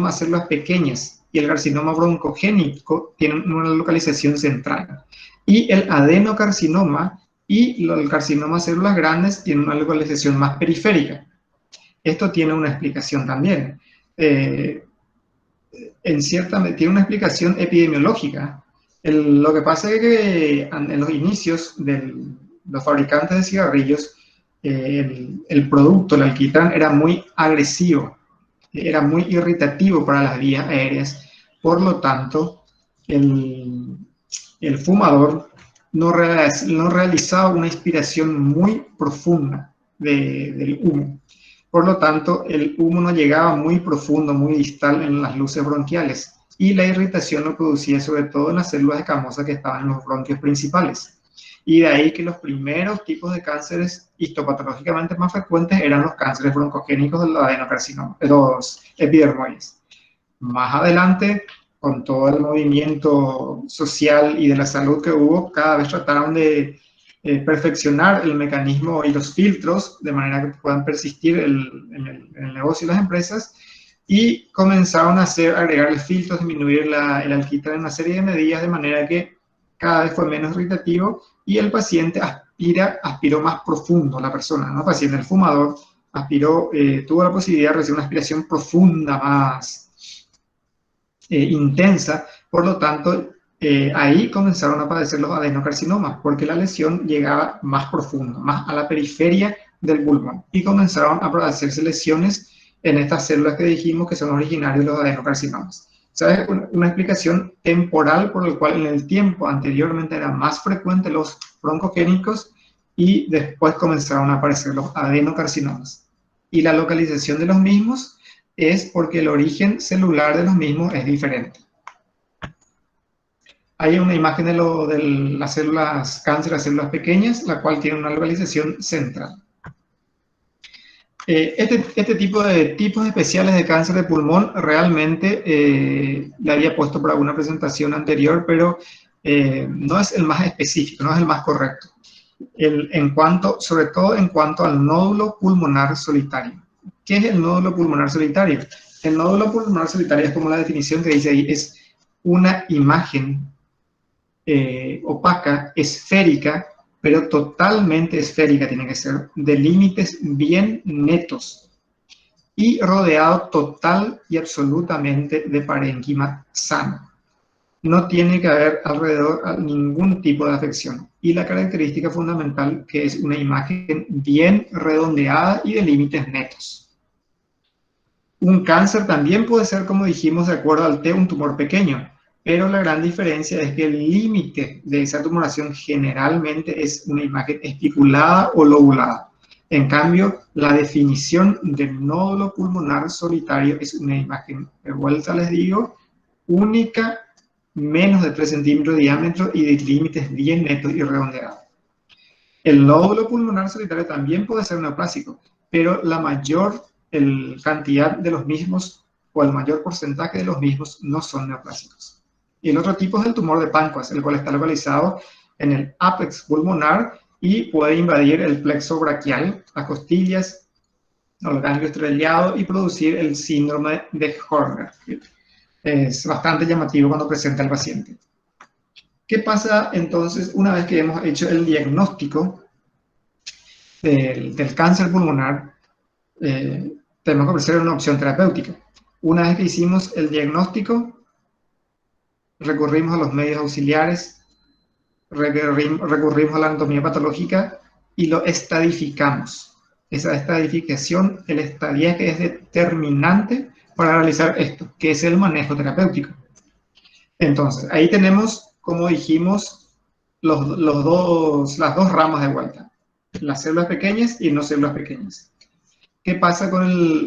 a células pequeñas y el carcinoma broncogénico tienen una localización central. Y el adenocarcinoma y el carcinoma a células grandes tienen una localización más periférica. Esto tiene una explicación también. Tiene una explicación epidemiológica. Lo que pasa es que en los inicios de los fabricantes de cigarrillos, el producto, el alquitrán, era muy agresivo, era muy irritativo para las vías aéreas. Por lo tanto, el fumador no realizaba una inspiración muy profunda del humo. Por lo tanto, el humo no llegaba muy profundo, muy distal en las luces bronquiales, y la irritación lo producía sobre todo en las células escamosas que estaban en los bronquios principales. Y de ahí que los primeros tipos de cánceres histopatológicamente más frecuentes eran los cánceres broncogénicos de los adenocarcinomas, los epidermoides. Más adelante, con todo el movimiento social y de la salud que hubo, cada vez trataron de perfeccionar el mecanismo y los filtros de manera que puedan persistir en el negocio y las empresas, y comenzaron a agregar filtros, disminuir el alquitrán en una serie de medidas, de manera que cada vez fue menos irritativo y el paciente aspiró más profundo, la persona, ¿no? El paciente, el fumador, tuvo la posibilidad de recibir una aspiración profunda, más intensa, por lo tanto, ahí comenzaron a padecer los adenocarcinomas, porque la lesión llegaba más profundo, más a la periferia del pulmón, y comenzaron a hacerse lesiones en estas células que dijimos que son originarias de los adenocarcinomas. ¿Sabes? Una explicación temporal por la cual en el tiempo anteriormente eran más frecuentes los broncogénicos y después comenzaron a aparecer los adenocarcinomas. Y la localización de los mismos es porque el origen celular de los mismos es diferente. Hay una imagen de las células cáncer, las células pequeñas, la cual tiene una localización central. Este tipo de tipos especiales de cáncer de pulmón realmente le había puesto para una presentación anterior, pero no es el más específico, no es el más correcto. Sobre todo en cuanto al nódulo pulmonar solitario. ¿Qué es el nódulo pulmonar solitario? El nódulo pulmonar solitario es como la definición que dice ahí, es una imagen opaca, esférica, pero totalmente esférica tiene que ser, de límites bien netos y rodeado total y absolutamente de parénquima sano. No tiene que haber alrededor ningún tipo de afección. Y la característica fundamental que es una imagen bien redondeada y de límites netos. Un cáncer también puede ser, como dijimos, de acuerdo al T, un tumor pequeño, pero la gran diferencia es que el límite de esa tumoración generalmente es una imagen espiculada o lobulada. En cambio, la definición del nódulo pulmonar solitario es una imagen, de vuelta les digo, única, menos de 3 centímetros de diámetro y de límites bien netos y redondeados. El nódulo pulmonar solitario también puede ser neoplásico, pero la mayor cantidad de los mismos o el mayor porcentaje de los mismos no son neoplásicos. Y el otro tipo es el tumor de páncreas, el cual está localizado en el ápex pulmonar y puede invadir el plexo braquial, las costillas, el ganglio estrellado y producir el síndrome de Horner. Es bastante llamativo cuando presenta el paciente. ¿Qué pasa entonces una vez que hemos hecho el diagnóstico del cáncer pulmonar? Tenemos que ofrecer una opción terapéutica. Una vez que hicimos el diagnóstico, recurrimos a los medios auxiliares, recurrimos a la anatomía patológica y lo estadificamos. Esa estadificación, el estadiaje es determinante para realizar esto, que es el manejo terapéutico. Entonces, ahí tenemos, como dijimos, las dos ramas de vuelta, las células pequeñas y no células pequeñas. ¿Qué pasa con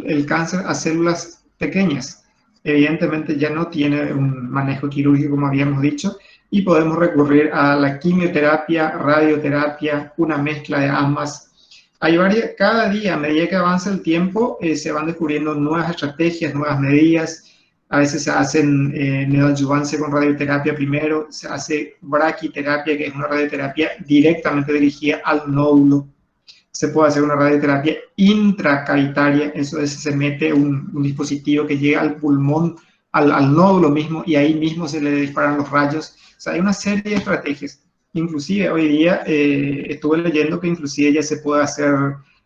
el cáncer a células pequeñas? Evidentemente ya no tiene un manejo quirúrgico, como habíamos dicho, y podemos recurrir a la quimioterapia, radioterapia, una mezcla de ambas. Hay cada día, a medida que avanza el tiempo, se van descubriendo nuevas estrategias, nuevas medidas. A veces se hacen neoadyuvancia con radioterapia primero, se hace braquiterapia, que es una radioterapia directamente dirigida al nódulo. Se puede hacer una radioterapia intracavitaria, eso es, se mete un dispositivo que llega al pulmón, al nódulo mismo, y ahí mismo se le disparan los rayos. O sea, hay una serie de estrategias. Inclusive hoy día estuve leyendo que inclusive ya se puede hacer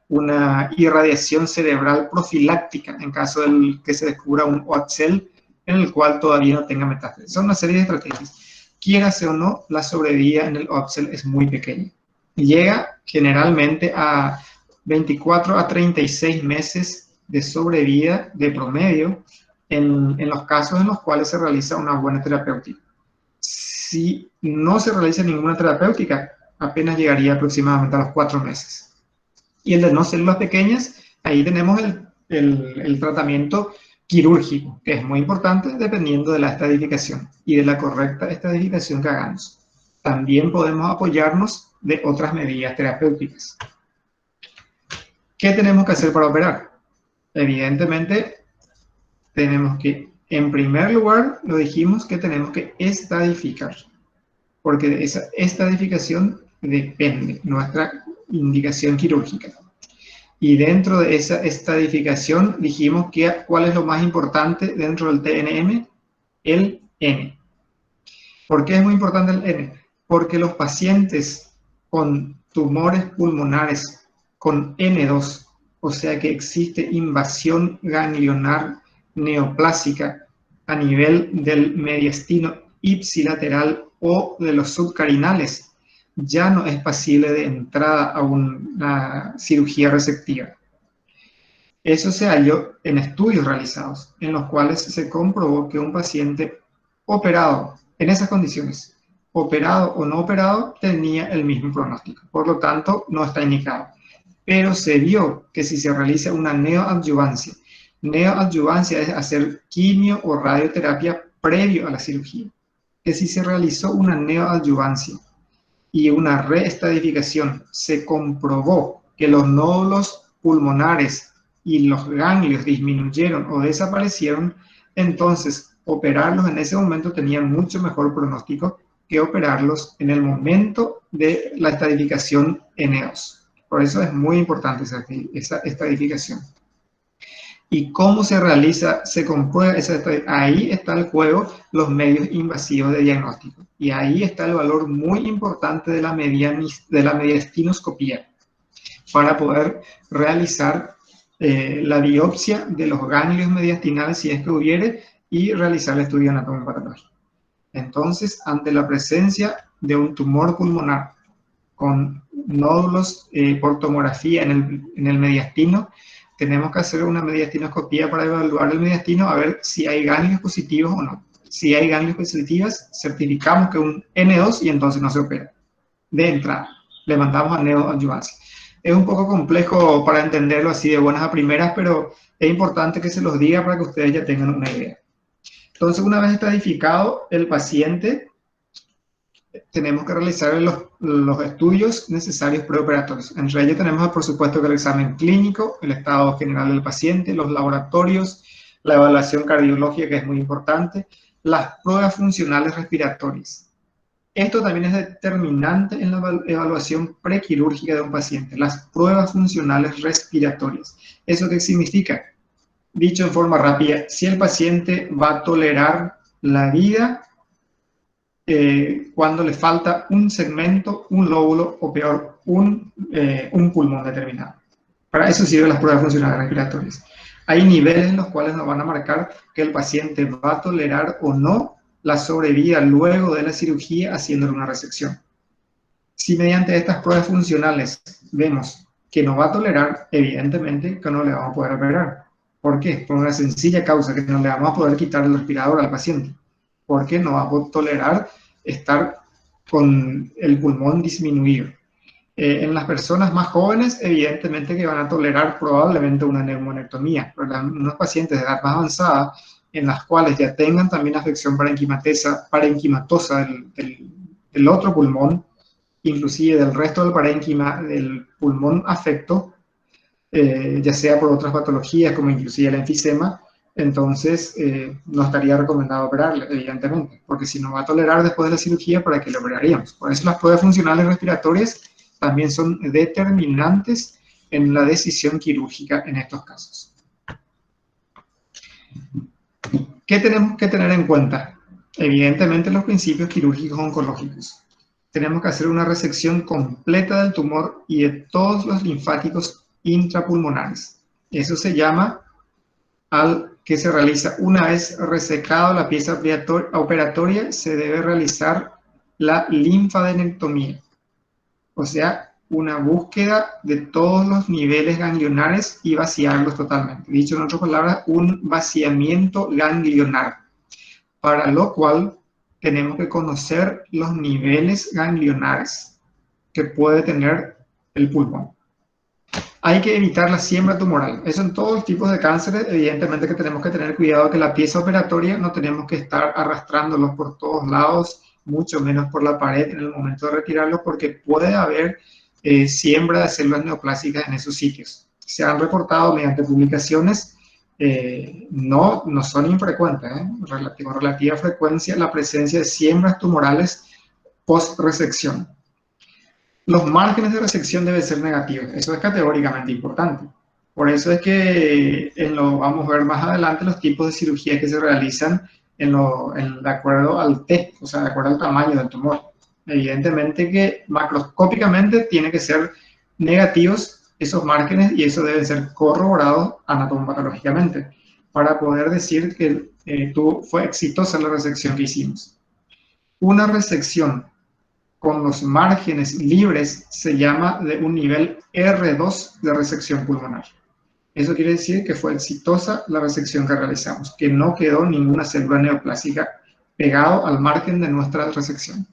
una irradiación cerebral profiláctica en caso de que se descubra un OATSEL en el cual todavía no tenga metástasis. Son una serie de estrategias. Quierase o no, la sobrevida en el OATSEL es muy pequeña. Llega generalmente a 24 a 36 meses de sobrevida de promedio en los casos en los cuales se realiza una buena terapéutica. Si no se realiza ninguna terapéutica, apenas llegaría aproximadamente a los 4 meses. Y el de no células pequeñas, ahí tenemos el tratamiento quirúrgico, que es muy importante dependiendo de la estadificación y de la correcta estadificación que hagamos. También podemos apoyarnos de otras medidas terapéuticas. ¿Qué tenemos que hacer para operar? Evidentemente, tenemos que, en primer lugar, lo dijimos que tenemos que estadificar, porque de esa estadificación depende nuestra indicación quirúrgica. Y dentro de esa estadificación dijimos que ¿cuál es lo más importante dentro del TNM? El N. ¿Por qué es muy importante el N? Porque los pacientes con tumores pulmonares con N2, o sea que existe invasión ganglionar neoplásica a nivel del mediastino ipsilateral o de los subcarinales, ya no es pasible de entrada a una cirugía resectiva. Eso se halló en estudios realizados, en los cuales se comprobó que un paciente operado en esas condiciones, operado o no operado, tenía el mismo pronóstico. Por lo tanto, no está indicado. Pero se vio que si se realiza una neoadyuvancia es hacer quimio o radioterapia previo a la cirugía, que si se realizó una neoadyuvancia y una reestadificación, se comprobó que los nódulos pulmonares y los ganglios disminuyeron o desaparecieron, entonces operarlos en ese momento tenía mucho mejor pronóstico que operarlos en el momento de la estadificación N2. Por eso es muy importante esa estadificación. ¿Y cómo se realiza, se comprueba esa estadificación? Ahí está el juego, los medios invasivos de diagnóstico. Y ahí está el valor muy importante de la mediastinoscopía para poder realizar la biopsia de los ganglios mediastinales, si es que hubiere, y realizar el estudio anatomopatológico. Entonces, ante la presencia de un tumor pulmonar con nódulos por tomografía en el mediastino, tenemos que hacer una mediastinoscopía para evaluar el mediastino a ver si hay ganglios positivos o no. Si hay ganglios positivos, certificamos que un N2 y entonces no se opera. De entrada, le mandamos a neoadyuvancia. Es un poco complejo para entenderlo así de buenas a primeras, pero es importante que se los diga para que ustedes ya tengan una idea. Entonces, una vez estadificado el paciente, tenemos que realizar los estudios necesarios preoperatorios. Entre ellos tenemos, por supuesto, que el examen clínico, el estado general del paciente, los laboratorios, la evaluación cardiológica, que es muy importante, las pruebas funcionales respiratorias. Esto también es determinante en la evaluación prequirúrgica de un paciente, las pruebas funcionales respiratorias. ¿Eso qué significa? Dicho en forma rápida, si el paciente va a tolerar la vida cuando le falta un segmento, un lóbulo o peor, un pulmón determinado. Para eso sirven las pruebas funcionales respiratorias. Hay niveles en los cuales nos van a marcar que el paciente va a tolerar o no la sobrevida luego de la cirugía haciéndole una resección. Si mediante estas pruebas funcionales vemos que no va a tolerar, evidentemente que no le vamos a poder operar. ¿Por qué? Por una sencilla causa, que no le vamos a poder quitar el respirador al paciente, porque no va a poder tolerar estar con el pulmón disminuido. En las personas más jóvenes, evidentemente que van a tolerar probablemente una neumonectomía, pero en unos pacientes de edad más avanzada, en las cuales ya tengan también afección parenquimatosa del otro pulmón, inclusive del resto del parénquima del pulmón afecto, ya sea por otras patologías como inclusive el enfisema, entonces no estaría recomendado operarle, evidentemente, porque si no va a tolerar después de la cirugía, ¿para qué le operaríamos? Por eso las pruebas funcionales respiratorias también son determinantes en la decisión quirúrgica en estos casos. ¿Qué tenemos que tener en cuenta? Evidentemente los principios quirúrgicos oncológicos. Tenemos que hacer una resección completa del tumor y de todos los linfáticos intrapulmonares. Eso se llama al que se realiza una vez resecado la pieza operatoria, se debe realizar la linfadenectomía. O sea, una búsqueda de todos los niveles ganglionares y vaciarlos totalmente. Dicho en otras palabras, un vaciamiento ganglionar, para lo cual tenemos que conocer los niveles ganglionares que puede tener el pulmón. Hay que evitar la siembra tumoral. Eso en todos los tipos de cánceres, evidentemente que tenemos que tener cuidado que la pieza operatoria no tenemos que estar arrastrándolos por todos lados, mucho menos por la pared en el momento de retirarlos, porque puede haber siembra de células neoplásicas en esos sitios. Se han reportado mediante publicaciones, no son infrecuentes, con relativa frecuencia, la presencia de siembras tumorales post-resección. Los márgenes de resección deben ser negativos, eso es categóricamente importante. Por eso es que vamos a ver más adelante los tipos de cirugías que se realizan de acuerdo al T, o sea, de acuerdo al tamaño del tumor. Evidentemente que macroscópicamente tiene que ser negativos esos márgenes y eso debe ser corroborado anatomopatológicamente para poder decir que fue exitosa la resección que hicimos. Una resección con los márgenes libres se llama de un nivel R2 de resección pulmonar. Eso quiere decir que fue exitosa la resección que realizamos, que no quedó ninguna célula neoplásica pegado al margen de nuestra resección.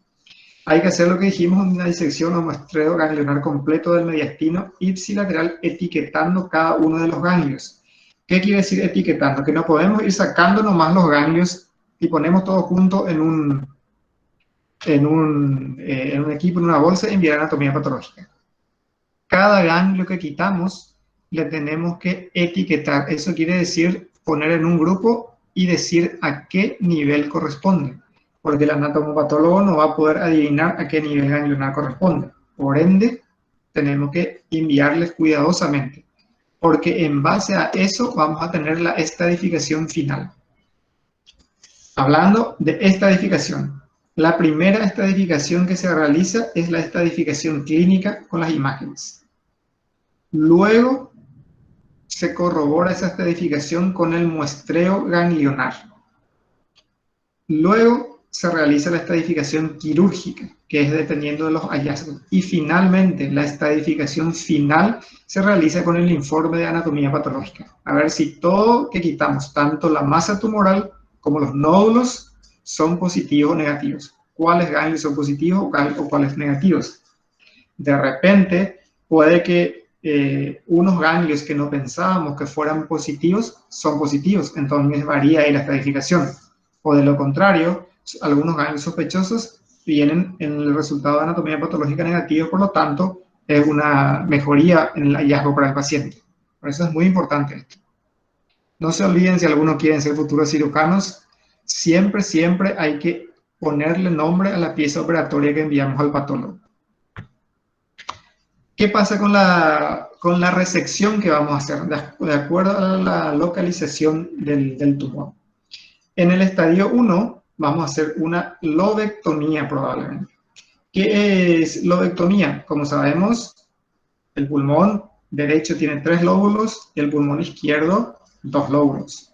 Hay que hacer lo que dijimos, una disección o muestreo ganglionar completo del mediastino ipsilateral etiquetando cada uno de los ganglios. ¿Qué quiere decir etiquetando? Que no podemos ir sacando nomás los ganglios y ponemos todo junto en un equipo, en una bolsa, y enviar anatomía patológica. Cada ganglio que quitamos le tenemos que etiquetar. Eso quiere decir poner en un grupo y decir a qué nivel corresponde, porque el anatomopatólogo no va a poder adivinar a qué nivel ganglionar corresponde. Por ende, tenemos que enviarles cuidadosamente, porque en base a eso vamos a tener la estadificación final. Hablando de estadificación, la primera estadificación que se realiza es la estadificación clínica con las imágenes. Luego se corrobora esa estadificación con el muestreo ganglionar. Luego se realiza la estadificación quirúrgica, que es dependiendo de los hallazgos. Y finalmente, la estadificación final se realiza con el informe de anatomía patológica. A ver si todo que quitamos, tanto la masa tumoral como los nódulos, son positivos o negativos. ¿Cuáles ganglios son positivos o cuáles negativos? De repente, puede que unos ganglios que no pensábamos que fueran positivos, son positivos. Entonces varía ahí la estadificación. O de lo contrario, algunos ganglios sospechosos vienen en el resultado de anatomía patológica negativo, por lo tanto, es una mejoría en el hallazgo para el paciente. Por eso es muy importante esto. No se olviden, si algunos quieren ser futuros cirujanos, siempre hay que ponerle nombre a la pieza operatoria que enviamos al patólogo. ¿Qué pasa con la resección que vamos a hacer? De acuerdo a la localización del tumor. En el estadio 1 vamos a hacer una lobectomía probablemente. ¿Qué es lobectomía? Como sabemos, el pulmón derecho tiene 3 lóbulos y el pulmón izquierdo 2 lóbulos.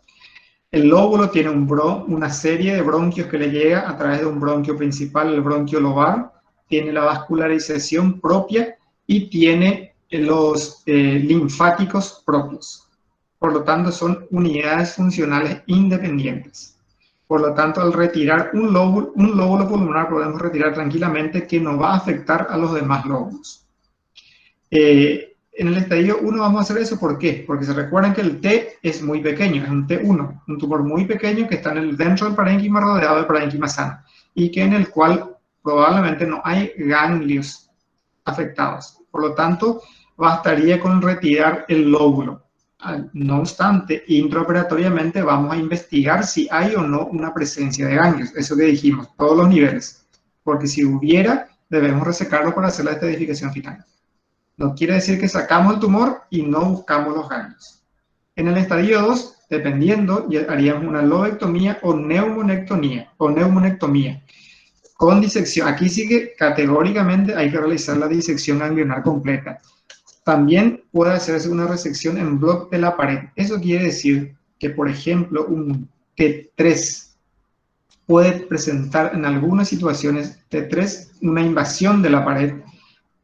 El lóbulo tiene una serie de bronquios que le llega a través de un bronquio principal, el bronquio lobar, tiene la vascularización propia y tiene los linfáticos propios. Por lo tanto, son unidades funcionales independientes. Por lo tanto, al retirar un lóbulo pulmonar, podemos retirar tranquilamente que no va a afectar a los demás lóbulos. En el estadio 1 vamos a hacer eso. ¿Por qué? Porque se recuerdan que el T es muy pequeño, es un T1, un tumor muy pequeño que está dentro del parénquima, rodeado del parénquima sano, y que en el cual probablemente no hay ganglios afectados. Por lo tanto, bastaría con retirar el lóbulo. No obstante, intraoperatoriamente vamos a investigar si hay o no una presencia de ganglios. Eso que dijimos, todos los niveles. Porque si hubiera, debemos resecarlo para hacer la estadificación final. No quiere decir que sacamos el tumor y no buscamos los ganglios. En el estadio 2, dependiendo, haríamos una lobectomía o neumonectomía. Con disección. Aquí sí que categóricamente hay que realizar la disección ganglionar completa. También puede hacerse una resección en bloque de la pared. Eso quiere decir que, por ejemplo, un T3 puede presentar en algunas situaciones T3 una invasión de la pared,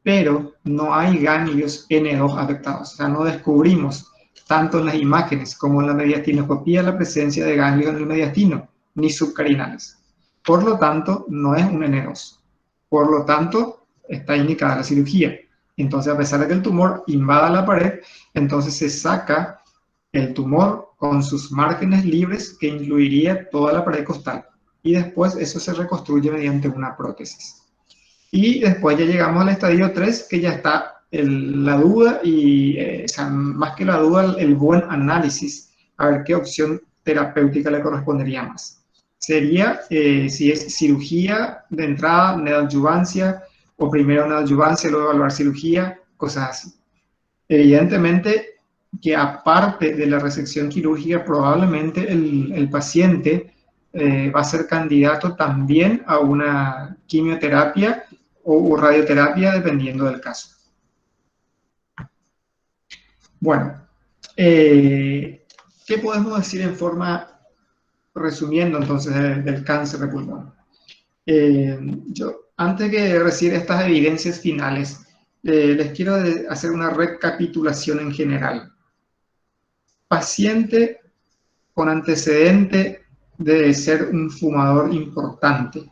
pero no hay ganglios N2 afectados. O sea, no descubrimos, tanto en las imágenes como en la mediastinoscopía, la presencia de ganglios en el mediastino, ni subcarinales. Por lo tanto, no es un N2. Por lo tanto, está indicada la cirugía. Entonces, a pesar de que el tumor invada la pared, entonces se saca el tumor con sus márgenes libres, que incluiría toda la pared costal. Y después eso se reconstruye mediante una prótesis. Y después ya llegamos al estadio 3, que ya está la duda y, o sea, más que la duda, el buen análisis, a ver qué opción terapéutica le correspondería más. Sería, si es cirugía de entrada, neoadyuvancia, o primero neoadyuvancia, luego evaluar cirugía, cosas así. Evidentemente que aparte de la resección quirúrgica, probablemente el paciente va a ser candidato también a una quimioterapia o radioterapia dependiendo del caso. Bueno, ¿qué podemos decir en forma, resumiendo entonces, del cáncer de pulmón? Antes de recibir estas evidencias finales, les quiero hacer una recapitulación en general. Paciente con antecedente de ser un fumador importante,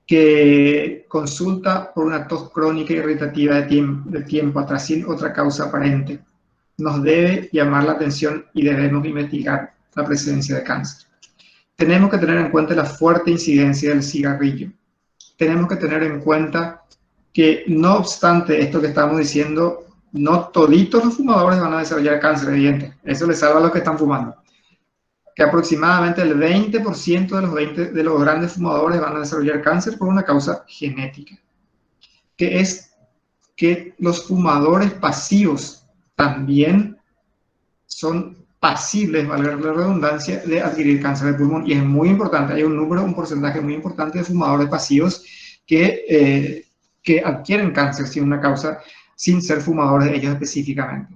que consulta por una tos crónica irritativa de tiempo atrás sin otra causa aparente, nos debe llamar la atención y debemos investigar la presencia de cáncer. Tenemos que tener en cuenta la fuerte incidencia del cigarrillo. Tenemos que tener en cuenta que, no obstante esto que estamos diciendo, no toditos los fumadores van a desarrollar cáncer de dientes. Eso les salva a los que están fumando. Que aproximadamente el 20% de los grandes fumadores van a desarrollar cáncer por una causa genética. Que es que los fumadores pasivos también son pasibles, valga la redundancia, de adquirir cáncer de pulmón. Y es muy importante, hay un porcentaje muy importante de fumadores pasivos que adquieren cáncer sin una causa, sin ser fumadores de ellos específicamente.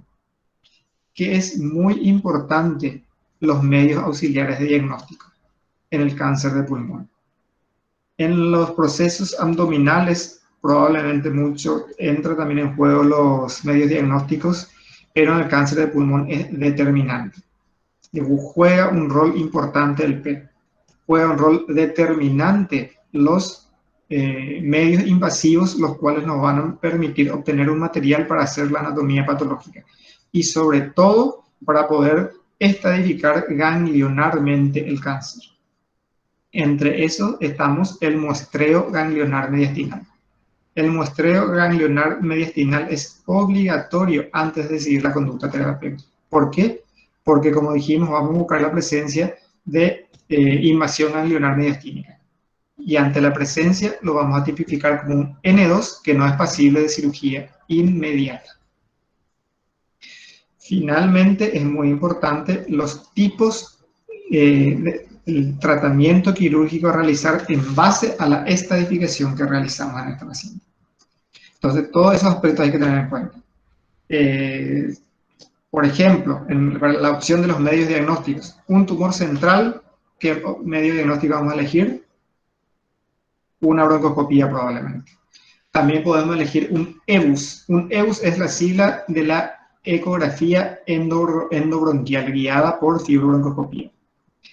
Que es muy importante los medios auxiliares de diagnóstico en el cáncer de pulmón. En los procesos abdominales, probablemente mucho entra también en juego los medios diagnósticos, pero en el cáncer de pulmón es determinante. Juega un rol importante el PET, juega un rol determinante los medios invasivos, los cuales nos van a permitir obtener un material para hacer la anatomía patológica y sobre todo para poder estadificar ganglionarmente el cáncer. Entre eso estamos el muestreo ganglionar mediastinal. El muestreo ganglionar mediastinal es obligatorio antes de seguir la conducta terapéutica. ¿Por qué? Porque, como dijimos, vamos a buscar la presencia de invasión ganglionar mediastínica. Y ante la presencia lo vamos a tipificar como un N2 que no es pasible de cirugía inmediata. Finalmente, es muy importante los tipos de tratamiento quirúrgico a realizar en base a la estadificación que realizamos en esta paciente. Entonces, todos esos aspectos hay que tener en cuenta. Por ejemplo, para la opción de los medios diagnósticos, un tumor central, ¿qué medio diagnóstico vamos a elegir? Una broncoscopía probablemente. También podemos elegir un EBUS. Un EBUS es la sigla de la ecografía endobronquial guiada por fibrobroncoscopía.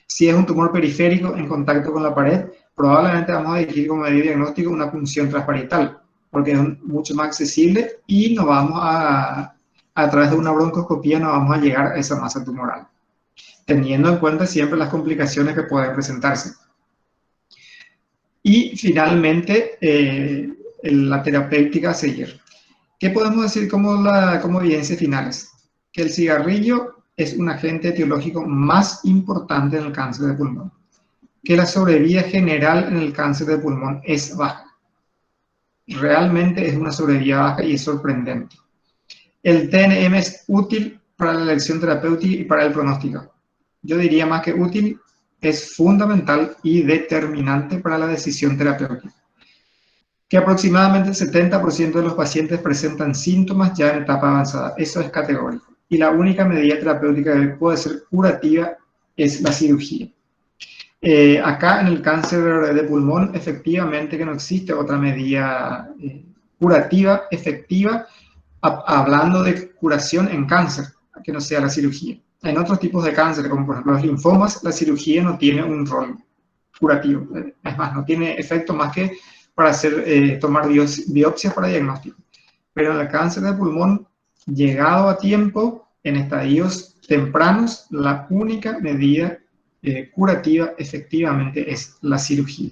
Si es un tumor periférico en contacto con la pared, probablemente vamos a elegir como medio diagnóstico una punción transparietal, porque es mucho más accesible y no vamos a través de una broncoscopía no vamos a llegar a esa masa tumoral, teniendo en cuenta siempre las complicaciones que pueden presentarse. Y finalmente, la terapéutica a seguir. ¿Qué podemos decir como evidencias finales? Que el cigarrillo es un agente etiológico más importante en el cáncer de pulmón. Que la sobrevida general en el cáncer de pulmón es baja. Realmente es una sobrevida baja y es sorprendente. El TNM es útil para la elección terapéutica y para el pronóstico. Yo diría más que útil, es fundamental y determinante para la decisión terapéutica. Que aproximadamente el 70% de los pacientes presentan síntomas ya en etapa avanzada. Eso es categórico. Y la única medida terapéutica que puede ser curativa es la cirugía. Acá en el cáncer de pulmón, efectivamente que no existe otra medida curativa efectiva, hablando de curación en cáncer, que no sea la cirugía. En otros tipos de cáncer, como por ejemplo los linfomas, la cirugía no tiene un rol curativo. Es más, no tiene efecto más que para tomar biopsias para diagnóstico. Pero en el cáncer de pulmón, llegado a tiempo, en estadios tempranos, la única medida curativa efectivamente es la cirugía.